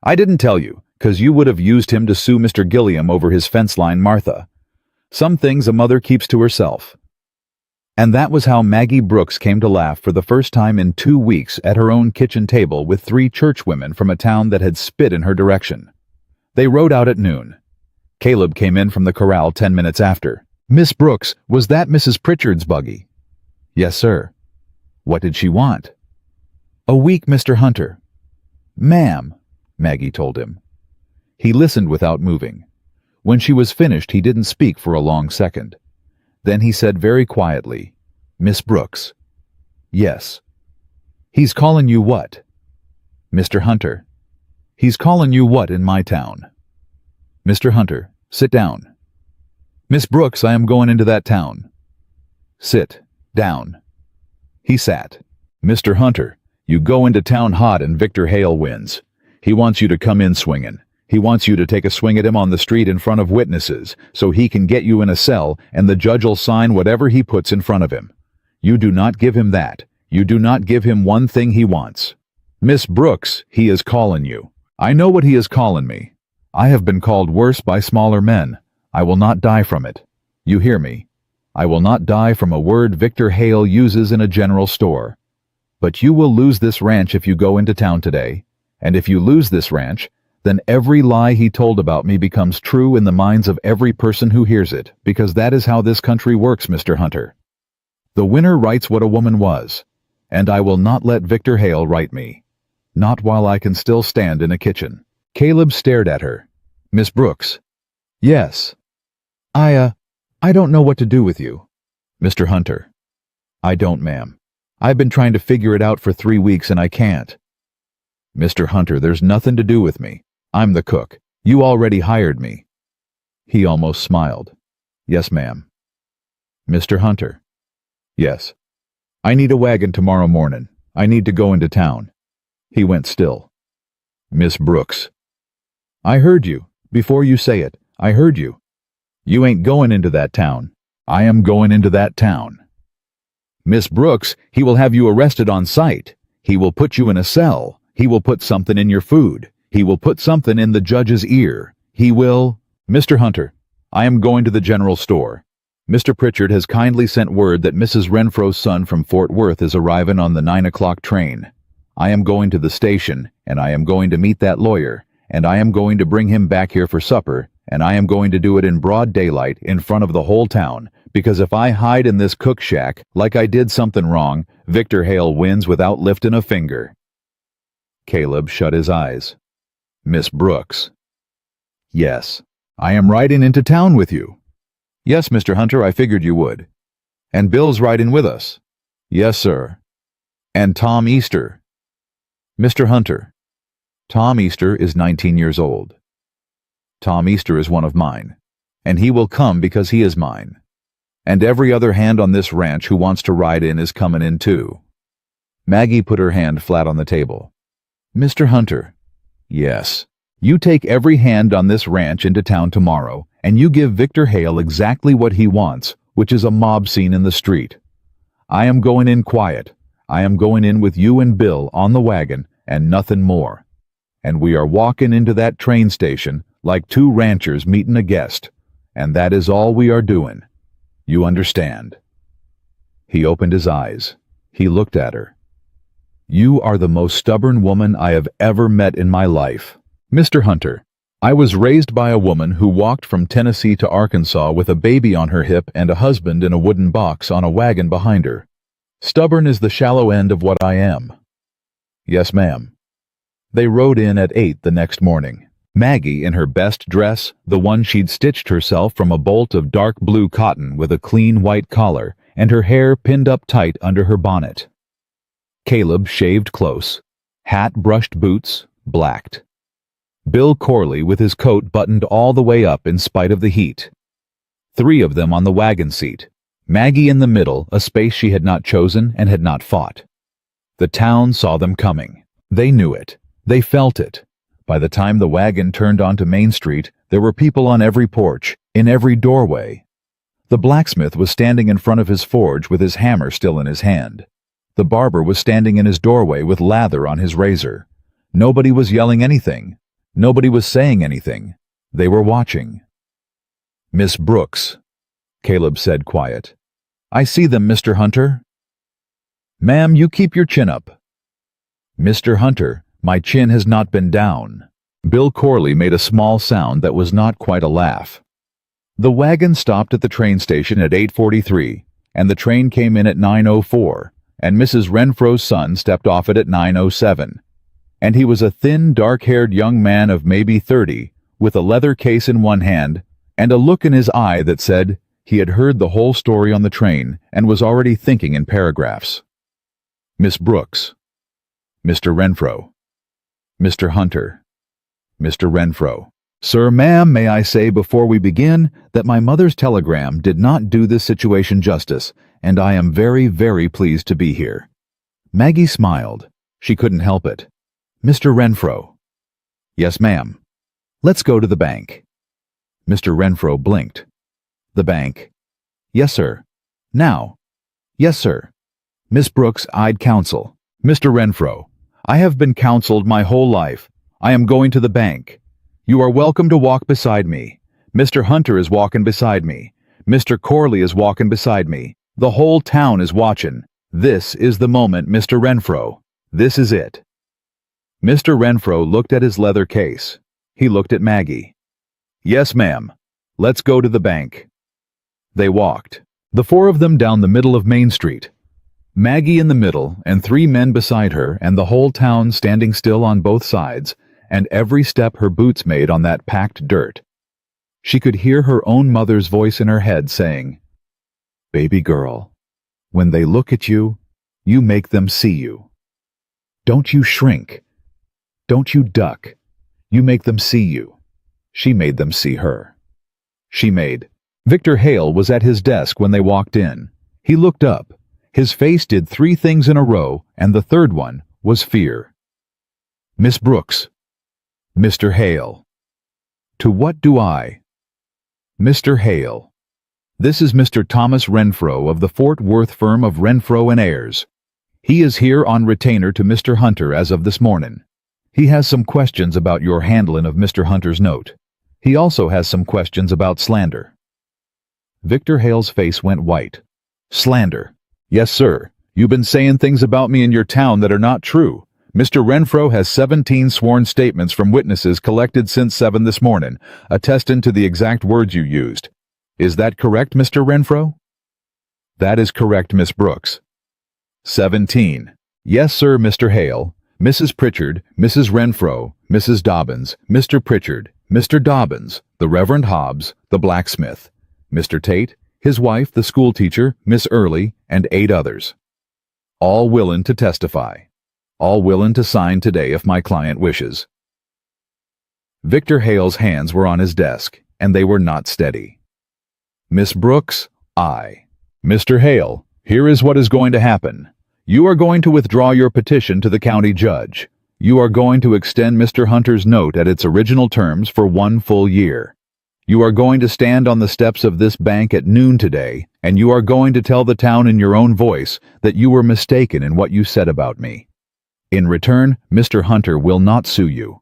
Speaker 1: "I didn't tell you, 'cause you would have used him to sue Mr. Gilliam over his fence line, Martha. Some things a mother keeps to herself." And that was how Maggie Brooks came to laugh for the first time in 2 weeks at her own kitchen table with 3 churchwomen from a town that had spit in her direction. They rode out at noon. Caleb came in from the corral 10 minutes after. "Miss Brooks, was that Mrs. Pritchard's buggy?" "Yes, sir." "What did she want?" "A week, Mr. Hunter." "Ma'am," Maggie told him. He listened without moving. When she was finished, he didn't speak for a long second. Then he said very quietly, "Miss Brooks." "Yes." "He's calling you what?" "Mr. Hunter." "He's calling you what in my town?" "Mr. Hunter, sit down." "Miss Brooks, I am going into that town." "Sit down." He sat. "Mr. Hunter, you go into town hot and Victor Hale wins. He wants you to come in swinging. He wants you to take a swing at him on the street in front of witnesses, so he can get you in a cell and the judge'll sign whatever he puts in front of him. You do not give him that. You do not give him one thing he wants. Miss Brooks, he is calling you. I know what he is calling me. I have been called worse by smaller men. I will not die from it. You hear me? I will not die from a word Victor Hale uses in a general store. But you will lose this ranch if you go into town today, and if you lose this ranch, then every lie he told about me becomes true in the minds of every person who hears it, because that is how this country works, Mr. Hunter. The winner writes what a woman was, and I will not let Victor Hale write me. Not while I can still stand in a kitchen." Caleb stared at her. "Miss Brooks." "Yes." I don't know what to do with you." "Mr. Hunter." "I don't, ma'am. I've been trying to figure it out for 3 weeks and I can't." "Mr. Hunter, there's nothing to do with me. I'm the cook. You already hired me." He almost smiled. "Yes, ma'am." "Mr. Hunter." "Yes." "I need a wagon tomorrow morning. I need to go into town." He went still. "Miss Brooks." "I heard you. Before you say it, I heard you. You ain't going into that town. I am going into that town." "Miss Brooks, he will have you arrested on sight. He will put you in a cell. He will put something in your food. He will put something in the judge's ear. He will—" "Mr. Hunter, I am going to the general store. Mr. Pritchard has kindly sent word that Mrs. Renfro's son from Fort Worth is arriving on the 9 o'clock train. I am going to the station, and I am going to meet that lawyer, and I am going to bring him back here for supper, and I am going to do it in broad daylight in front of the whole town, because if I hide in this cook shack like I did something wrong, Victor Hale wins without lifting a finger." Caleb shut his eyes. "Miss Brooks." "Yes. I am riding into town with you." "Yes, Mr. Hunter, I figured you would." "And Bill's riding with us." "Yes, sir." "And Tom Easter." "Mr. Hunter, Tom Easter is 19 years old. Tom Easter is one of mine, and he will come because he is mine. And every other hand on this ranch who wants to ride in is coming in too." Maggie put her hand flat on the table. "Mr. Hunter." "Yes. You take every hand on this ranch into town tomorrow, and you give Victor Hale exactly what he wants, which is a mob scene in the street. I am going in quiet. I am going in with you and Bill on the wagon, and nothing more. And we are walking into that train station like 2 ranchers meeting a guest, and that is all we are doing. You understand?" He opened his eyes. He looked at her. "You are the most stubborn woman I have ever met in my life. Mr. Hunter, I was raised by a woman who walked from Tennessee to Arkansas with a baby on her hip and a husband in a wooden box on a wagon behind her. Stubborn is the shallow end of what I am." "Yes, ma'am." They rode in at 8 the next morning. Maggie in her best dress, the one she'd stitched herself from a bolt of dark blue cotton with a clean white collar, and her hair pinned up tight under her bonnet. Caleb shaved close, hat brushed boots, blacked. Bill Corley with his coat buttoned all the way up in spite of the heat. 3 of them on the wagon seat. Maggie in the middle, a space she had not chosen and had not fought. The town saw them coming. They knew it. They felt it. By the time the wagon turned onto Main Street, there were people on every porch, in every doorway. The blacksmith was standing in front of his forge with his hammer still in his hand. The barber was standing in his doorway with lather on his razor. Nobody was yelling anything. Nobody was saying anything. They were watching. "Miss Brooks," Caleb said quiet. "I see them, Mr. Hunter." "Ma'am, you keep your chin up." "Mr. Hunter, my chin has not been down." Bill Corley made a small sound that was not quite a laugh. The wagon stopped at the train station at 8:43, and the train came in at 9:04, and Mrs. Renfro's son stepped off it at 9:07. And he was a thin, dark-haired young man of maybe 30, with a leather case in one hand, and a look in his eye that said he had heard the whole story on the train and was already thinking in paragraphs. "Miss Brooks." "Mr. Renfro." "Mr. Hunter." "Mr. Renfro." "Sir, ma'am, may I say before we begin that my mother's telegram did not do this situation justice, and I am very, very pleased to be here." Maggie smiled. She couldn't help it. "Mr. Renfro." "Yes, ma'am." "Let's go to the bank." Mr. Renfro blinked. "The bank?" "Yes, sir." "Now?" "Yes, sir." Miss Brooks eyed counsel. "Mr. Renfro, I have been counseled my whole life. I am going to the bank. You are welcome to walk beside me. Mr. Hunter is walking beside me. Mr. Corley is walking beside me. The whole town is watching. This is the moment, Mr. Renfro. This is it." Mr. Renfro looked at his leather case. He looked at Maggie. "Yes, ma'am. Let's go to the bank." They walked, the 4 of them down the middle of Main Street. Maggie in the middle, and 3 men beside her, and the whole town standing still on both sides, and every step her boots made on that packed dirt. She could hear her own mother's voice in her head saying, "Baby girl, when they look at you, you make them see you. Don't you shrink. Don't you duck. You make them see you." She made them see her. Victor Hale was at his desk when they walked in. He looked up. His face did 3 things in a row, and the third one was fear. "Miss Brooks." "Mr. Hale." "To what do I?" "Mr. Hale. This is Mr. Thomas Renfro of the Fort Worth firm of Renfro and Ayers. He is here on retainer to Mr. Hunter as of this morning. He has some questions about your handling of Mr. Hunter's note. He also has some questions about slander." Victor Hale's face went white. "Slander? Yes, sir. You've been saying things about me in your town that are not true. Mr. Renfro has 17 sworn statements from witnesses collected since 7 this morning, attesting to the exact words you used. Is that correct, Mr. Renfro?" "That is correct, Miss Brooks." 17. "Yes, sir, Mr. Hale. Mrs. Pritchard, Mrs. Renfro, Mrs. Dobbins, Mr. Pritchard, Mr. Dobbins, the Reverend Hobbs, the blacksmith, Mr. Tate, his wife, the schoolteacher, Miss Early, and 8 others. All willing to testify. All willing to sign today if my client wishes." Victor Hale's hands were on his desk, and they were not steady. "Miss Brooks, I. Mr. Hale, here is what is going to happen. You are going to withdraw your petition to the county judge. You are going to extend Mr. Hunter's note at its original terms for 1 full year. You are going to stand on the steps of this bank at noon today, and you are going to tell the town in your own voice that you were mistaken in what you said about me. In return, Mr. Hunter will not sue you.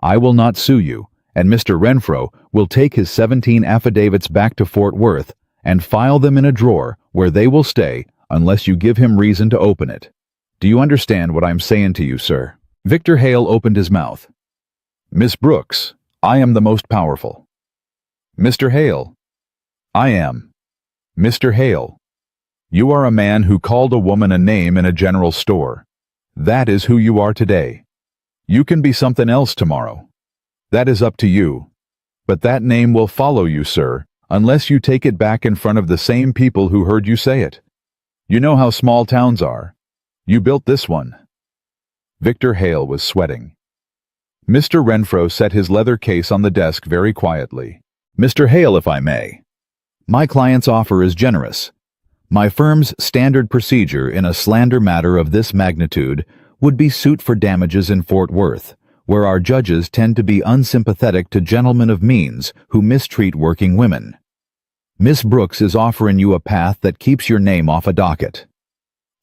Speaker 1: I will not sue you, and Mr. Renfro will take his 17 affidavits back to Fort Worth and file them in a drawer where they will stay unless you give him reason to open it. Do you understand what I'm saying to you, sir?" Victor Hale opened his mouth. "Miss Brooks, I am the most powerful." "Mr. Hale." "I am." "Mr. Hale, you are a man who called a woman a name in a general store. That is who you are today. You can be something else tomorrow. That is up to you. But that name will follow you, sir, unless you take it back in front of the same people who heard you say it. You know how small towns are. You built this one." Victor Hale was sweating. Mr. Renfro set his leather case on the desk very quietly. "Mr. Hale, if I may. My client's offer is generous. My firm's standard procedure in a slander matter of this magnitude would be suit for damages in Fort Worth, where our judges tend to be unsympathetic to gentlemen of means who mistreat working women. Miss Brooks is offering you a path that keeps your name off a docket.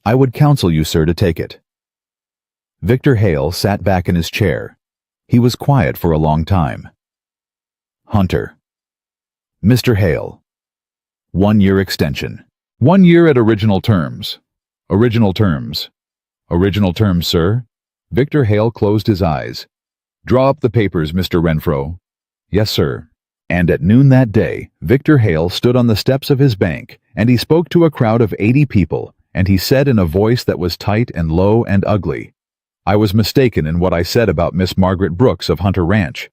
Speaker 1: I would counsel you, sir, to take it." Victor Hale sat back in his chair. He was quiet for a long time. "Hunter." "Mr. Hale. 1 year extension. 1 year at original terms." "Original terms." "Original terms, sir." Victor Hale closed his eyes. "Draw up the papers, Mr. Renfro." "Yes, sir." And at noon that day, Victor Hale stood on the steps of his bank, and he spoke to a crowd of 80 people, and he said in a voice that was tight and low and ugly, "I was mistaken in what I said about Miss Margaret Brooks of Hunter Ranch.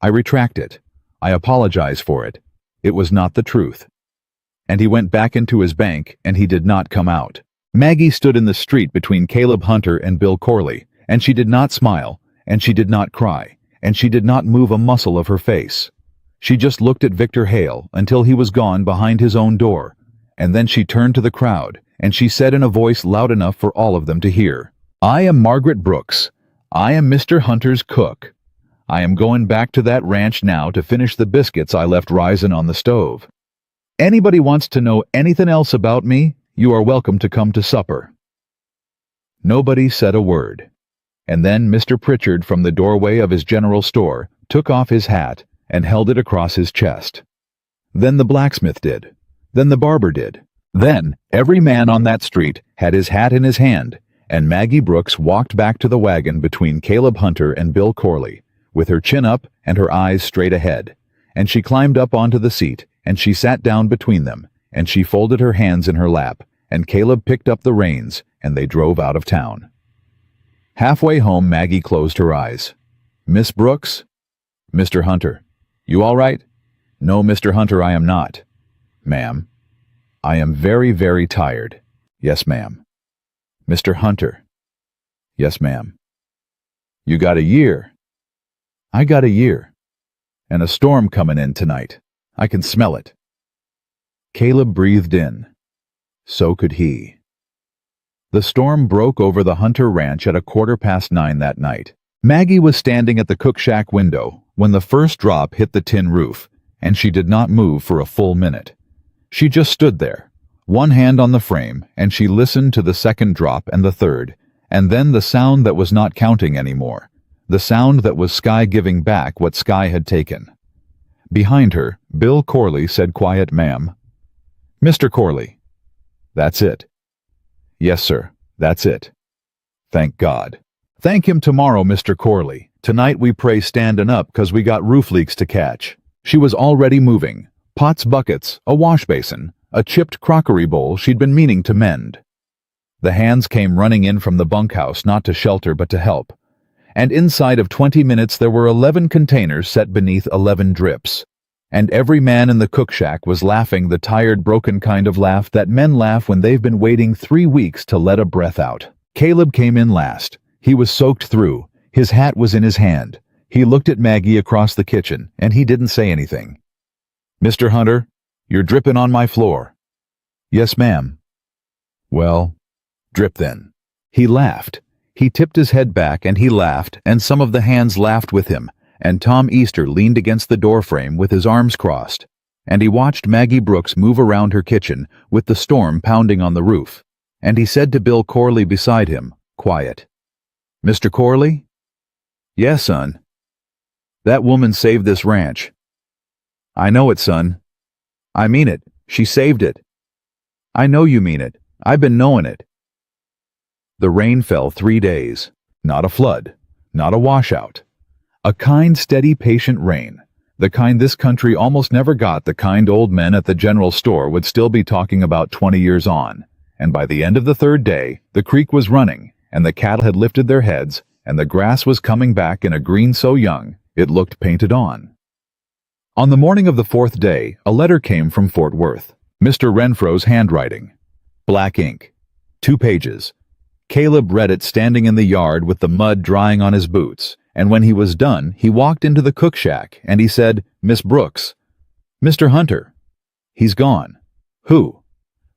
Speaker 1: I retract it. I apologize for it. It was not the truth." And he went back into his bank, and he did not come out. Maggie stood in the street between Caleb Hunter and Bill Corley, and she did not smile, and she did not cry, and she did not move a muscle of her face. She just looked at Victor Hale until he was gone behind his own door, and then she turned to the crowd, and she said in a voice loud enough for all of them to hear, "I am Margaret Brooks. I am Mr. Hunter's cook. I am going back to that ranch now to finish the biscuits I left risin' on the stove. Anybody wants to know anything else about me, you are welcome to come to supper." Nobody said a word. And then Mr. Pritchard from the doorway of his general store took off his hat and held it across his chest. Then the blacksmith did. Then the barber did. Then every man on that street had his hat in his hand, and Maggie Brooks walked back to the wagon between Caleb Hunter and Bill Corley, with her chin up and her eyes straight ahead, and she climbed up onto the seat, and she sat down between them, and she folded her hands in her lap, and Caleb picked up the reins, and they drove out of town. Halfway home, Maggie closed her eyes. "Miss Brooks?" "Mr. Hunter. You all right?" "No, Mr. Hunter, I am not." "Ma'am?" "I am very, very tired." "Yes, ma'am." "Mr. Hunter?" "Yes, ma'am." "You got a year?" "I got a year. And a storm coming in tonight. I can smell it." Caleb breathed in. So could he. The storm broke over the Hunter Ranch at 9:15 that night. Maggie was standing at the cook shack window when the first drop hit the tin roof, and she did not move for a full minute. She just stood there, one hand on the frame, and she listened to the second drop and the third, and then the sound that was not counting anymore, the sound that was Sky giving back what Sky had taken. Behind her, Bill Corley said, "Quiet, ma'am." "Mr. Corley." "That's it." "Yes, sir, that's it." "Thank God." "Thank him tomorrow, Mr. Corley. Tonight we pray standin' up 'cause we got roof leaks to catch." She was already moving. Pots, buckets, a wash basin, a chipped crockery bowl she'd been meaning to mend. The hands came running in from the bunkhouse, not to shelter but to help. And inside of 20 minutes there were 11 containers set beneath 11 drips. And every man in the cook shack was laughing the tired, broken kind of laugh that men laugh when they've been waiting 3 weeks to let a breath out. Caleb came in last. He was soaked through. His hat was in his hand. He looked at Maggie across the kitchen, and he didn't say anything. "Mr. Hunter, you're dripping on my floor." "Yes, ma'am." "Well, drip then." He laughed. He tipped his head back and he laughed, and some of the hands laughed with him, and Tom Easter leaned against the doorframe with his arms crossed, and he watched Maggie Brooks move around her kitchen with the storm pounding on the roof, and he said to Bill Corley beside him, quiet, "Mr. Corley?" "Yes, son." "That woman saved this ranch." "I know it, son." "I mean it. She saved it." "I know you mean it. I've been knowing it." The rain fell 3 days. Not a flood, not a washout. A kind, steady, patient rain. The kind this country almost never got, the kind old men at the general store would still be talking about 20 years on. And by the end of the 3rd day, the creek was running, and the cattle had lifted their heads, and the grass was coming back in a green so young, it looked painted on. On the morning of the 4th day, a letter came from Fort Worth. Mr. Renfro's handwriting. Black ink. 2 pages. Caleb read it standing in the yard with the mud drying on his boots, and when he was done, he walked into the cook shack, and he said, "Miss Brooks." "Mr. Hunter." "He's gone." "Who?"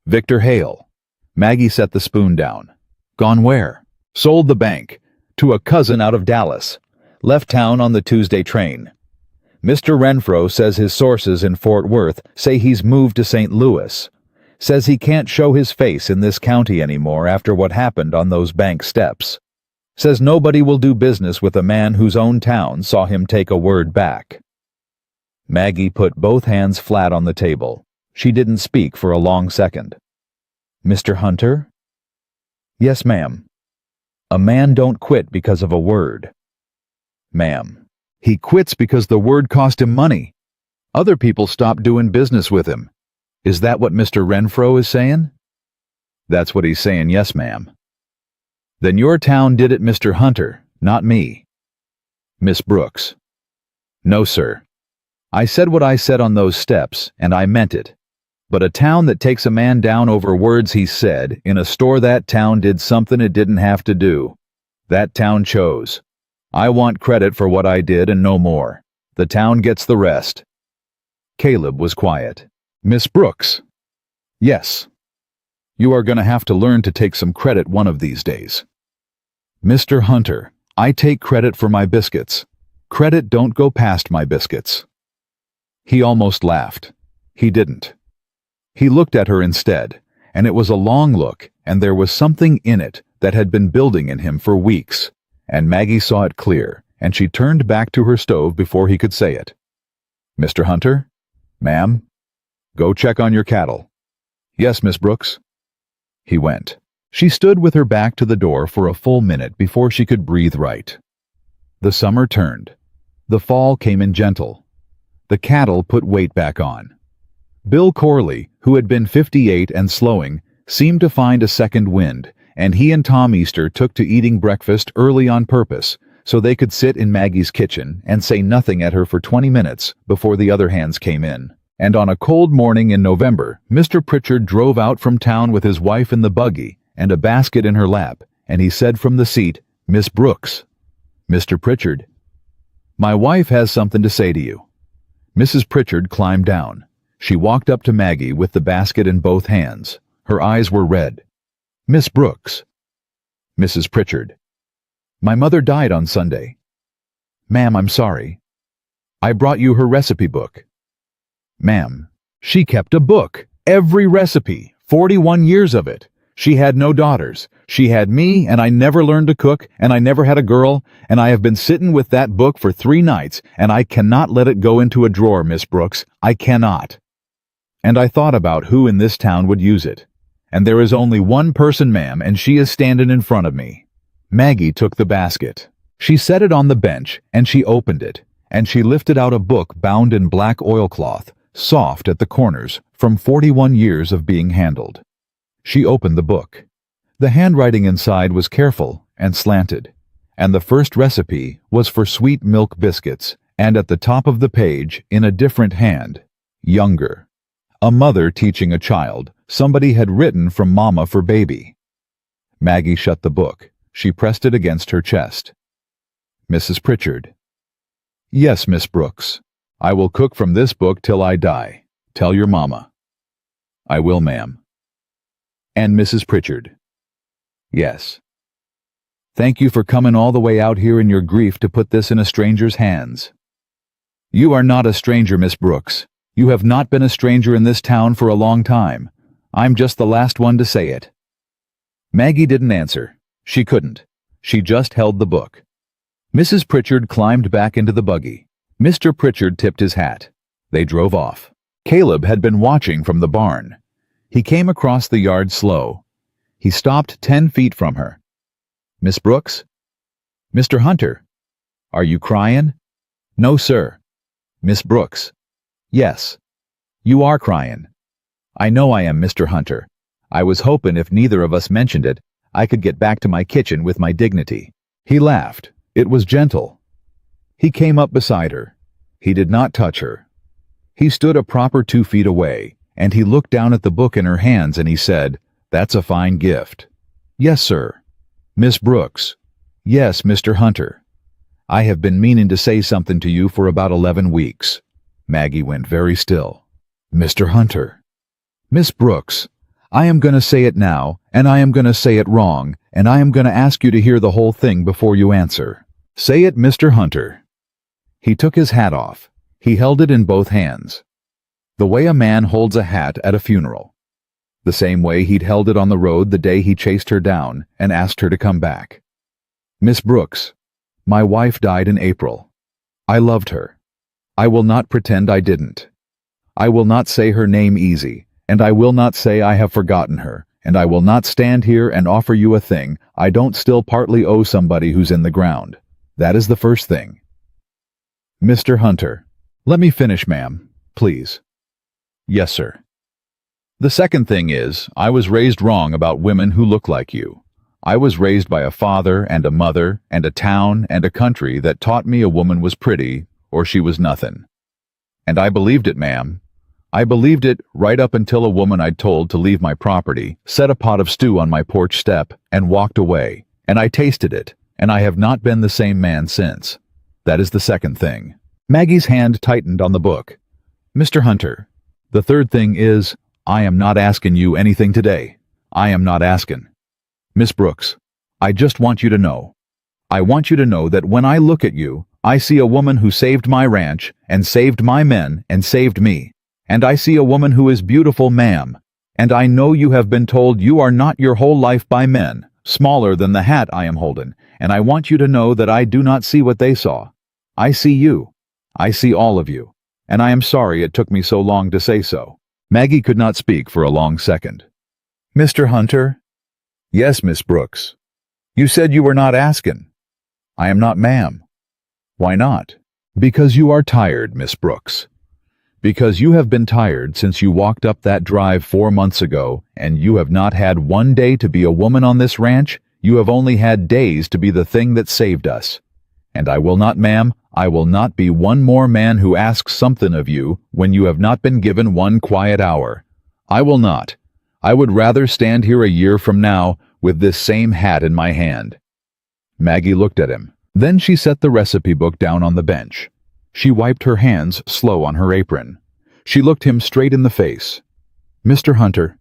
Speaker 1: "Victor Hale." Maggie set the spoon down. "Gone where?" "Sold the bank. To a cousin out of Dallas. Left town on the Tuesday train. Mr. Renfro says his sources in Fort Worth say he's moved to St. Louis. Says he can't show his face in this county anymore after what happened on those bank steps. Says nobody will do business with a man whose own town saw him take a word back." Maggie put both hands flat on the table. She didn't speak for a long second. "Mr. Hunter?" "Yes, ma'am." "A man don't quit because of a word." "Ma'am, he quits because the word cost him money. Other people stopped doing business with him. Is that what Mr. Renfro is saying?" "That's what he's saying, yes, ma'am." "Then your town did it, Mr. Hunter, not me." "Miss Brooks." "No, sir. I said what I said on those steps, and I meant it. But a town that takes a man down over words he said, in a store that town did something it didn't have to do. That town chose. I want credit for what I did and no more. The town gets the rest." Caleb was quiet. "Miss Brooks." "Yes." "You are going to have to learn to take some credit one of these days." "Mr. Hunter, I take credit for my biscuits. Credit don't go past my biscuits." He almost laughed. He didn't. He looked at her instead, and it was a long look, and there was something in it that had been building in him for weeks, and Maggie saw it clear, and she turned back to her stove before he could say it. "Mr. Hunter?" "Ma'am?" "Go check on your cattle." "Yes, Miss Brooks." He went. She stood with her back to the door for a full minute before she could breathe right. The summer turned. The fall came in gentle. The cattle put weight back on. Bill Corley, who had been 58 and slowing, seemed to find a second wind, and he and Tom Easter took to eating breakfast early on purpose, so they could sit in Maggie's kitchen and say nothing at her for 20 minutes before the other hands came in. And on a cold morning in November, Mr. Pritchard drove out from town with his wife in the buggy and a basket in her lap, and he said from the seat, "Miss Brooks." "Mr. Pritchard." "My wife has something to say to you." Mrs. Pritchard climbed down. She walked up to Maggie with the basket in both hands. Her eyes were red. "Miss Brooks." Mrs. Pritchard. "My mother died on Sunday." "Ma'am, I'm sorry." "I brought you her recipe book." "Ma'am, she kept a book. Every recipe. 41 years of it. She had no daughters. She had me, and I never learned to cook, and I never had a girl, and I have been sitting with that book for 3 nights, and I cannot let it go into a drawer, Miss Brooks. I cannot. And I thought about who in this town would use it. And there is only one person, ma'am, and she is standing in front of me." Maggie took the basket. She set it on the bench, and she opened it, and she lifted out a book bound in black oilcloth, soft at the corners, from 41 years of being handled. She opened the book. The handwriting inside was careful and slanted, and the first recipe was for sweet milk biscuits, and at the top of the page, in a different hand, "Younger." A mother teaching a child. Somebody had written from Mama for baby. Maggie shut the book. She pressed it against her chest. Mrs. Pritchard. "Yes, Miss Brooks. I will cook from this book till I die. Tell your mama." "I will, ma'am." And Mrs. Pritchard. "Yes. Thank you for coming all the way out here in your grief to put this in a stranger's hands." "You are not a stranger, Miss Brooks. You have not been a stranger in this town for a long time. I'm just the last one to say it." Maggie didn't answer. She couldn't. She just held the book. Mrs. Pritchard climbed back into the buggy. Mr. Pritchard tipped his hat. They drove off. Caleb had been watching from the barn. He came across the yard slow. He stopped 10 feet from her. "Miss Brooks?" "Mr. Hunter. Are you crying?" "No, sir." "Miss Brooks?" "Yes. You are crying." "I know I am, Mr. Hunter. I was hoping if neither of us mentioned it, I could get back to my kitchen with my dignity." He laughed. It was gentle. He came up beside her. He did not touch her. He stood a proper 2 feet away, and he looked down at the book in her hands and he said, "That's a fine gift." "Yes, sir." "Miss Brooks." "Yes, Mr. Hunter. I have been meaning to say something to you for about 11 weeks. Maggie went very still. "Mr. Hunter." "Miss Brooks, I am going to say it now, and I am going to say it wrong, and I am going to ask you to hear the whole thing before you answer." "Say it, Mr. Hunter." He took his hat off. He held it in both hands. The way a man holds a hat at a funeral. The same way he'd held it on the road the day he chased her down and asked her to come back. "Miss Brooks, my wife died in April. I loved her. I will not pretend I didn't. I will not say her name easy, and I will not say I have forgotten her, and I will not stand here and offer you a thing I don't still partly owe somebody who's in the ground. That is the first thing." "Mr. Hunter, let me finish, ma'am, please." "Yes, sir." "The second thing is, I was raised wrong about women who look like you. I was raised by a father and a mother and a town and a country that taught me a woman was pretty or she was nothing. And I believed it, ma'am. I believed it right up until a woman I'd told to leave my property set a pot of stew on my porch step and walked away, and I tasted it, and I have not been the same man since. That is the second thing." Maggie's hand tightened on the book. "Mr. Hunter, the third thing is, I am not asking you anything today. I am not asking. Miss Brooks, I just want you to know. I want you to know that when I look at you, I see a woman who saved my ranch, and saved my men, and saved me. And I see a woman who is beautiful, ma'am. And I know you have been told you are not your whole life by men, smaller than the hat I am holding, and I want you to know that I do not see what they saw. I see you. I see all of you. And I am sorry it took me so long to say so." Maggie could not speak for a long second. "Mr. Hunter?" "Yes, Miss Brooks." "You said you were not asking." "I am not, ma'am." "Why not?" "Because you are tired, Miss Brooks. Because you have been tired since you walked up that drive 4 months ago, and you have not had one day to be a woman on this ranch. You have only had days to be the thing that saved us. And I will not, ma'am, I will not be one more man who asks something of you when you have not been given one quiet hour. I will not. I would rather stand here a year from now with this same hat in my hand." Maggie looked at him. Then she set the recipe book down on the bench. She wiped her hands slow on her apron. She looked him straight in the face. "Mr. Hunter."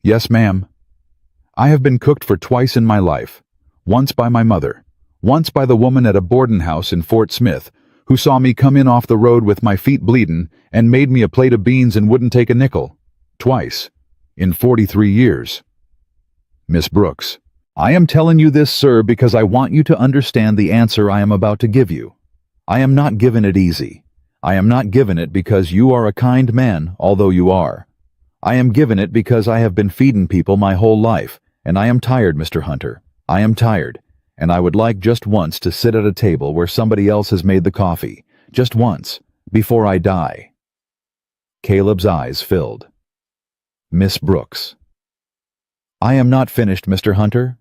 Speaker 1: "Yes, ma'am." "I have been cooked for twice in my life. Once by my mother. Once by the woman at a boarding house in Fort Smith, who saw me come in off the road with my feet bleeding and made me a plate of beans and wouldn't take a nickel. Twice. In 43 years. Miss Brooks, I am telling you this, sir, because I want you to understand the answer I am about to give you. I am not giving it easy. I am not giving it because you are a kind man, although you are. I am giving it because I have been feeding people my whole life, and I am tired, Mr. Hunter. I am tired, and I would like just once to sit at a table where somebody else has made the coffee, just once, before I die." Caleb's eyes filled. "Miss Brooks." "I am not finished, Mr. Hunter."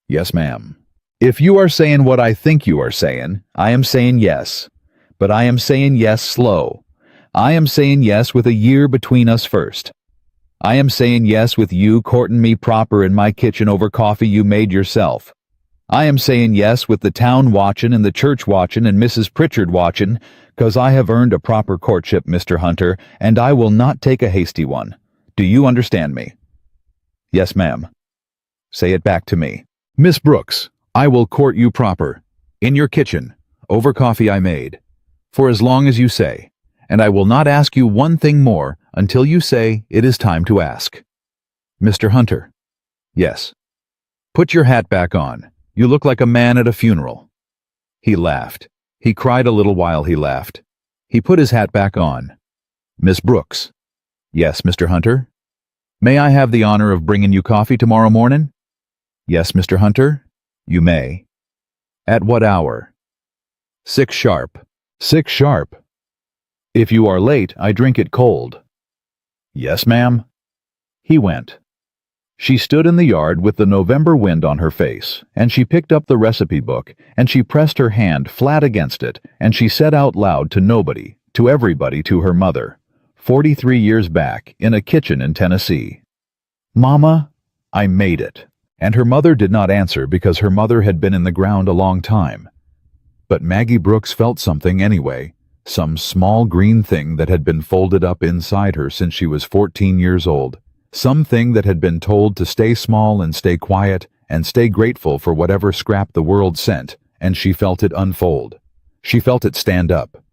Speaker 1: "Yes, ma'am. If you are saying what I think you are saying, I am saying yes. But I am saying yes slow. I am saying yes with a year between us first. I am saying yes with you courting me proper in my kitchen over coffee you made yourself. I am saying yes with the town watching and the church watching and Mrs. Pritchard watching, 'cause I have earned a proper courtship, Mr. Hunter, and I will not take a hasty one. Do you understand me?" "Yes, ma'am." "Say it back to me." "Miss Brooks, I will court you proper, in your kitchen, over coffee I made, for as long as you say, and I will not ask you one thing more until you say it is time to ask." "Mr. Hunter." "Yes." "Put your hat back on. You look like a man at a funeral." He laughed. He cried a little while he laughed. He put his hat back on. "Miss Brooks." "Yes, Mr. Hunter." May I have the honor of bringing you coffee tomorrow morning? Yes, Mr. Hunter, you may. At what hour? 6 sharp. 6 sharp. If you are late, I drink it cold. Yes, ma'am. He went. She stood in the yard with the November wind on her face, and she picked up the recipe book, and she pressed her hand flat against it, and she said out loud to nobody, to everybody, to her mother, 43 years back, in a kitchen in Tennessee, "Mama, I made it." And her mother did not answer because her mother had been in the ground a long time. But Maggie Brooks felt something anyway, some small green thing that had been folded up inside her since she was 14 years old. Something that had been told to stay small and stay quiet and stay grateful for whatever scrap the world sent, and she felt it unfold. She felt it stand up.